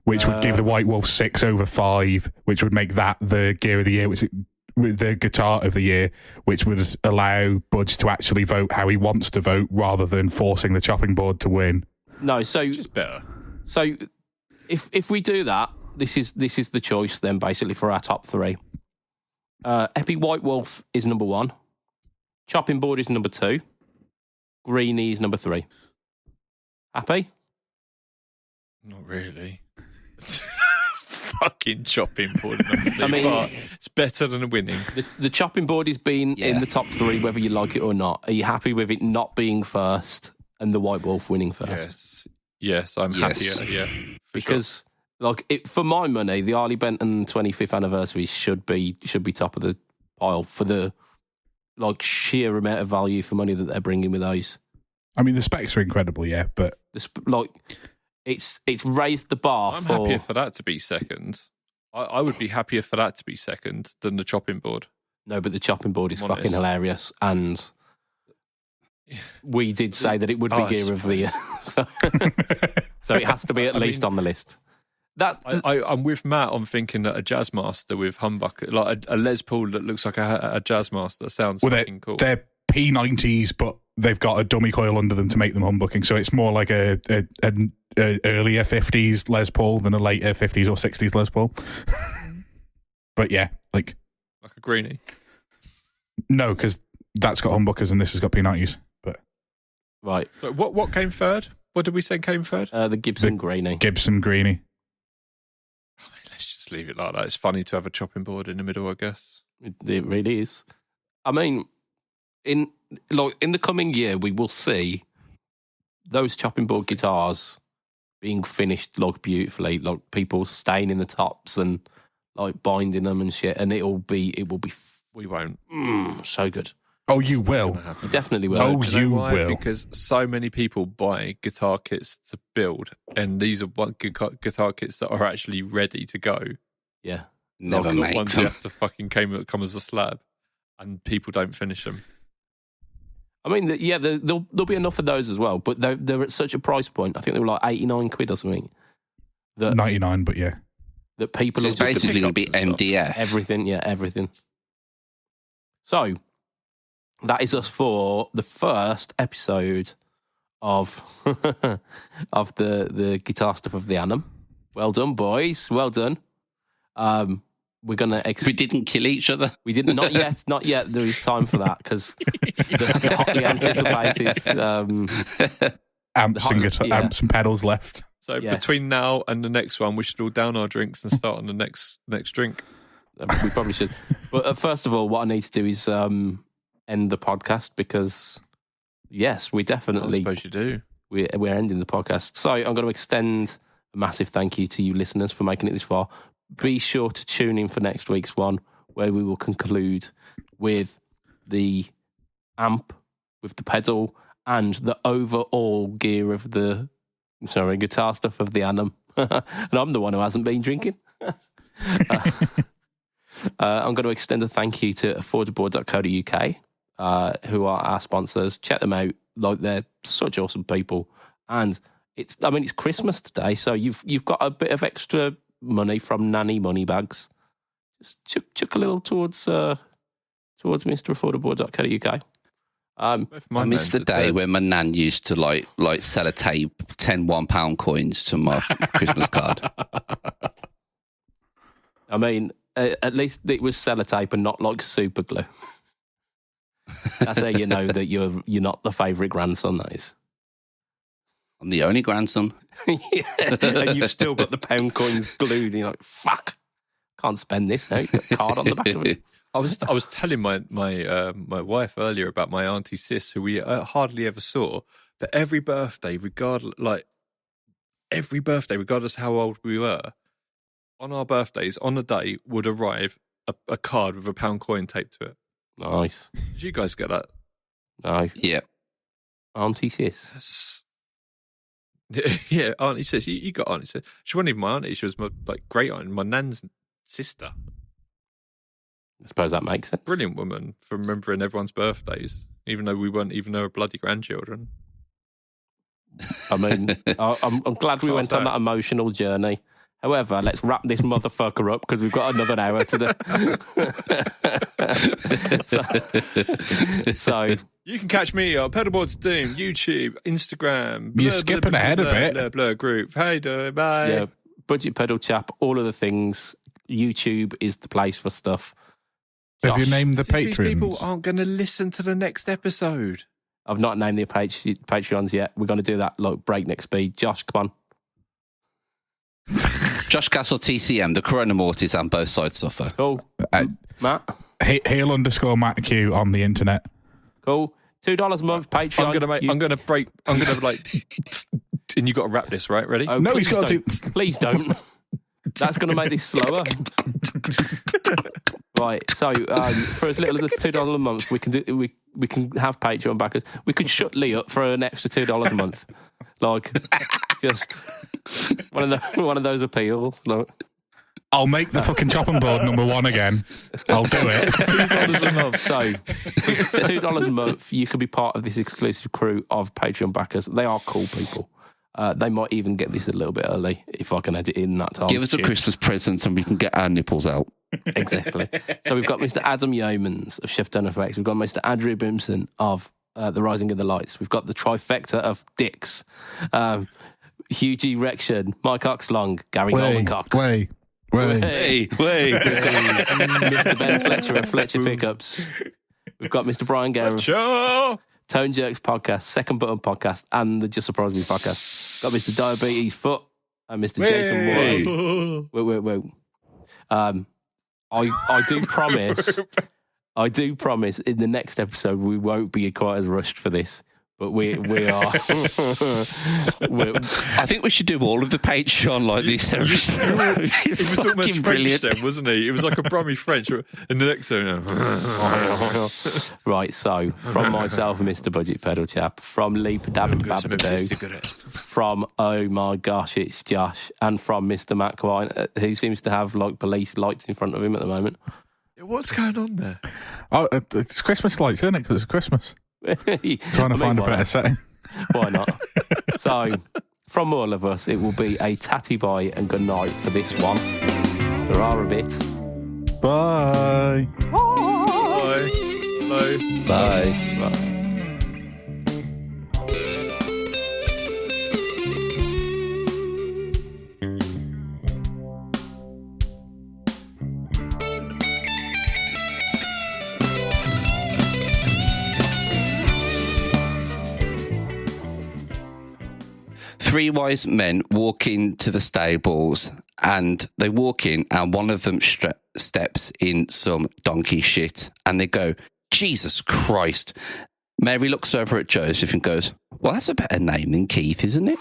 Which would give the White Wolf 6 over 5, which would make that the gear of the year, with the guitar of the year, which would allow Budge to actually vote how he wants to vote rather than forcing the chopping board to win. No, so Which is better. So if we do that, this is the choice then basically for our top 3. Epi White Wolf is number 1. Chopping board is number 2. Greenie is number 3. Happy? Not really. Fucking chopping board number 2. I mean, but it's better than winning. The chopping board has been in the top 3 whether you like it or not. Are you happy with it not being first and the White Wolf winning first? Yes, I'm happier. Yeah, because for my money, the Arlie Benton 25th anniversary should be top of the pile for the sheer amount of value for money that they're bringing with those. I mean, the specs are incredible, yeah, but it's raised the bar. I'm happier for that to be second. I would be happier for that to be second than the chopping board. No, but the chopping board is fucking hilarious, and we did say that it would be gear of the year, so it has to be at least on the list. That I'm with Matt on thinking that a Jazzmaster with humbucker, like a Les Paul that looks like a Jazzmaster, sounds fucking cool. They're P90s, but they've got a dummy coil under them to make them humbucking, so it's more like a earlier 50s Les Paul than a later 50s or 60s Les Paul. But yeah, like a Greenie. No, because that's got humbuckers and this has got P90s. But right. So what came third? What did we say came third? The Gibson Greenie. Gibson Greenie. Let's just leave it like that. It's funny to have a chopping board in the middle, I guess. It really is. I mean, in the coming year, we will see those chopping board guitars being finished beautifully, people staying in the tops and binding them and shit, and it will be. We won't. So good. Oh, you will. You definitely will. Oh, you will. Because so many people buy guitar kits to build, and these are guitar kits that are actually ready to go. Yeah. Never make ones them. you have to fucking come as a slab, and people don't finish them. I mean, there'll be enough of those as well, but they're at such a price point. I think they were like 89 quid or something. 99, but yeah. That people So are it's basically going to be MDF. Everything. So that is us for the first episode of of the guitar stuff of the Annum. Well done, boys. Well done. We're gonna. We didn't kill each other. We didn't. Not yet. There is time for that because the hotly anticipated amps and pedals left. So between now and the next one, we should all down our drinks and start on the next drink. We probably should. But first of all, what I need to do is end the podcast because, yes, we definitely. I suppose you do. We're ending the podcast. So I'm going to extend a massive thank you to you listeners for making it this far. Be sure to tune in for next week's one where we will conclude with the amp, with the pedal, and the overall gear of the guitar stuff of the Annum. And I'm the one who hasn't been drinking. I'm going to extend a thank you to affordaboard.co.uk, who are our sponsors. Check them out. They're such awesome people. And it's Christmas today, so you've got a bit of extra money from nanny money bags. Just chuck a little towards Mr. Affordaboard.co.uk. I miss the day when my nan used to like sellotape 10 £1 coins to my Christmas card. I mean, at least it was sellotape and not like super glue. That's how you know that you're not the favourite grandson. That is. I'm the only grandson. Yeah, and you've still got the pound coins glued. And you're like, fuck, can't spend this now. It's got a card on the back of it. I was telling my wife earlier about my auntie Sis, who we hardly ever saw, but every birthday, regardless how old we were, on our birthdays, on the day would arrive a card with a £1 coin taped to it. Nice. Did you guys get that? No. Yeah. Auntie Sis. Yes. Yeah, Auntie says, you got Auntie. She wasn't even my auntie. She was my great aunt, my nan's sister. I suppose that makes sense. Brilliant woman for remembering everyone's birthdays, even though we weren't even her bloody grandchildren. I mean, I'm glad we went on that emotional journey. However, let's wrap this motherfucker up because we've got another hour to do. So you can catch me on Pedalboards Doom, YouTube, Instagram. You're skipping ahead a bit. Blur group. How you doing? Bye. Yeah, Budget Pedal Chap, all of the things. YouTube is the place for stuff. Have you named the These patrons? people aren't going to listen to the next episode. I've not named the Patreons yet. We're going to do that like breakneck speed. Josh, come on. Josh Castle TCM, the Corona Mortis and both sides suffer. Cool. Matt? Heel_Matt Q on the internet. Cool. $2 a month Patreon. I'm gonna break. I'm gonna and you got to wrap this, right? Ready? Oh, No, he's got to. Please don't. That's going to make this slower. Right. So for as little as $2 a month, we can have Patreon backers. We could shut Lee up for an extra $2 a month. Like, just one of those appeals. Like, I'll make the fucking chopping board number 1 again. I'll do it. $2 a month. So, $2 a month, you could be part of this exclusive crew of Patreon backers. They are cool people. They might even get this a little bit early if I can edit in that time. Give us a Christmas present and we can get our nipples out. Exactly. So we've got Mr. Adam Yeomans of Chef DemonFX. We've got Mr. Andrew Bimson of The Rising of the Lights. We've got the trifecta of Dicks. Hugh G. Rection, Mike Oxlong, Gary Goldencock. Wait. Mr. Ben Fletcher of Fletcher Pickups. We've got Mr. Brian Gare of Tone Jerks Podcast, Second Button Podcast, and the Just Surprise Me Podcast. Got Mr. Diabetes Foot and Mr. Jason Ward. I do promise in the next episode we won't be quite as rushed for this. But we are. I think we should do all of the Patreon like this. It was almost French then, wasn't he? It was like a Brummy French. And the next one, Right, so from myself, Mr. Budget Pedal Chap, from Lee Padabadabadoo, from Oh My Gosh, It's Josh, and from Mr. Matt Quine, who seems to have like police lights in front of him at the moment. What's going on there? Oh, it's Christmas lights, isn't it? Because it's Christmas. Trying to find a better setting. Why not? So, from all of us, it will be a tatty bye and good night for this one. There are a bit. Bye. Bye. Bye. Bye. Bye. 3 wise men walk into the stables and they walk in and one of them steps in some donkey shit and they go, Jesus Christ. Mary looks over at Joseph and goes, well, that's a better name than Keith, isn't it?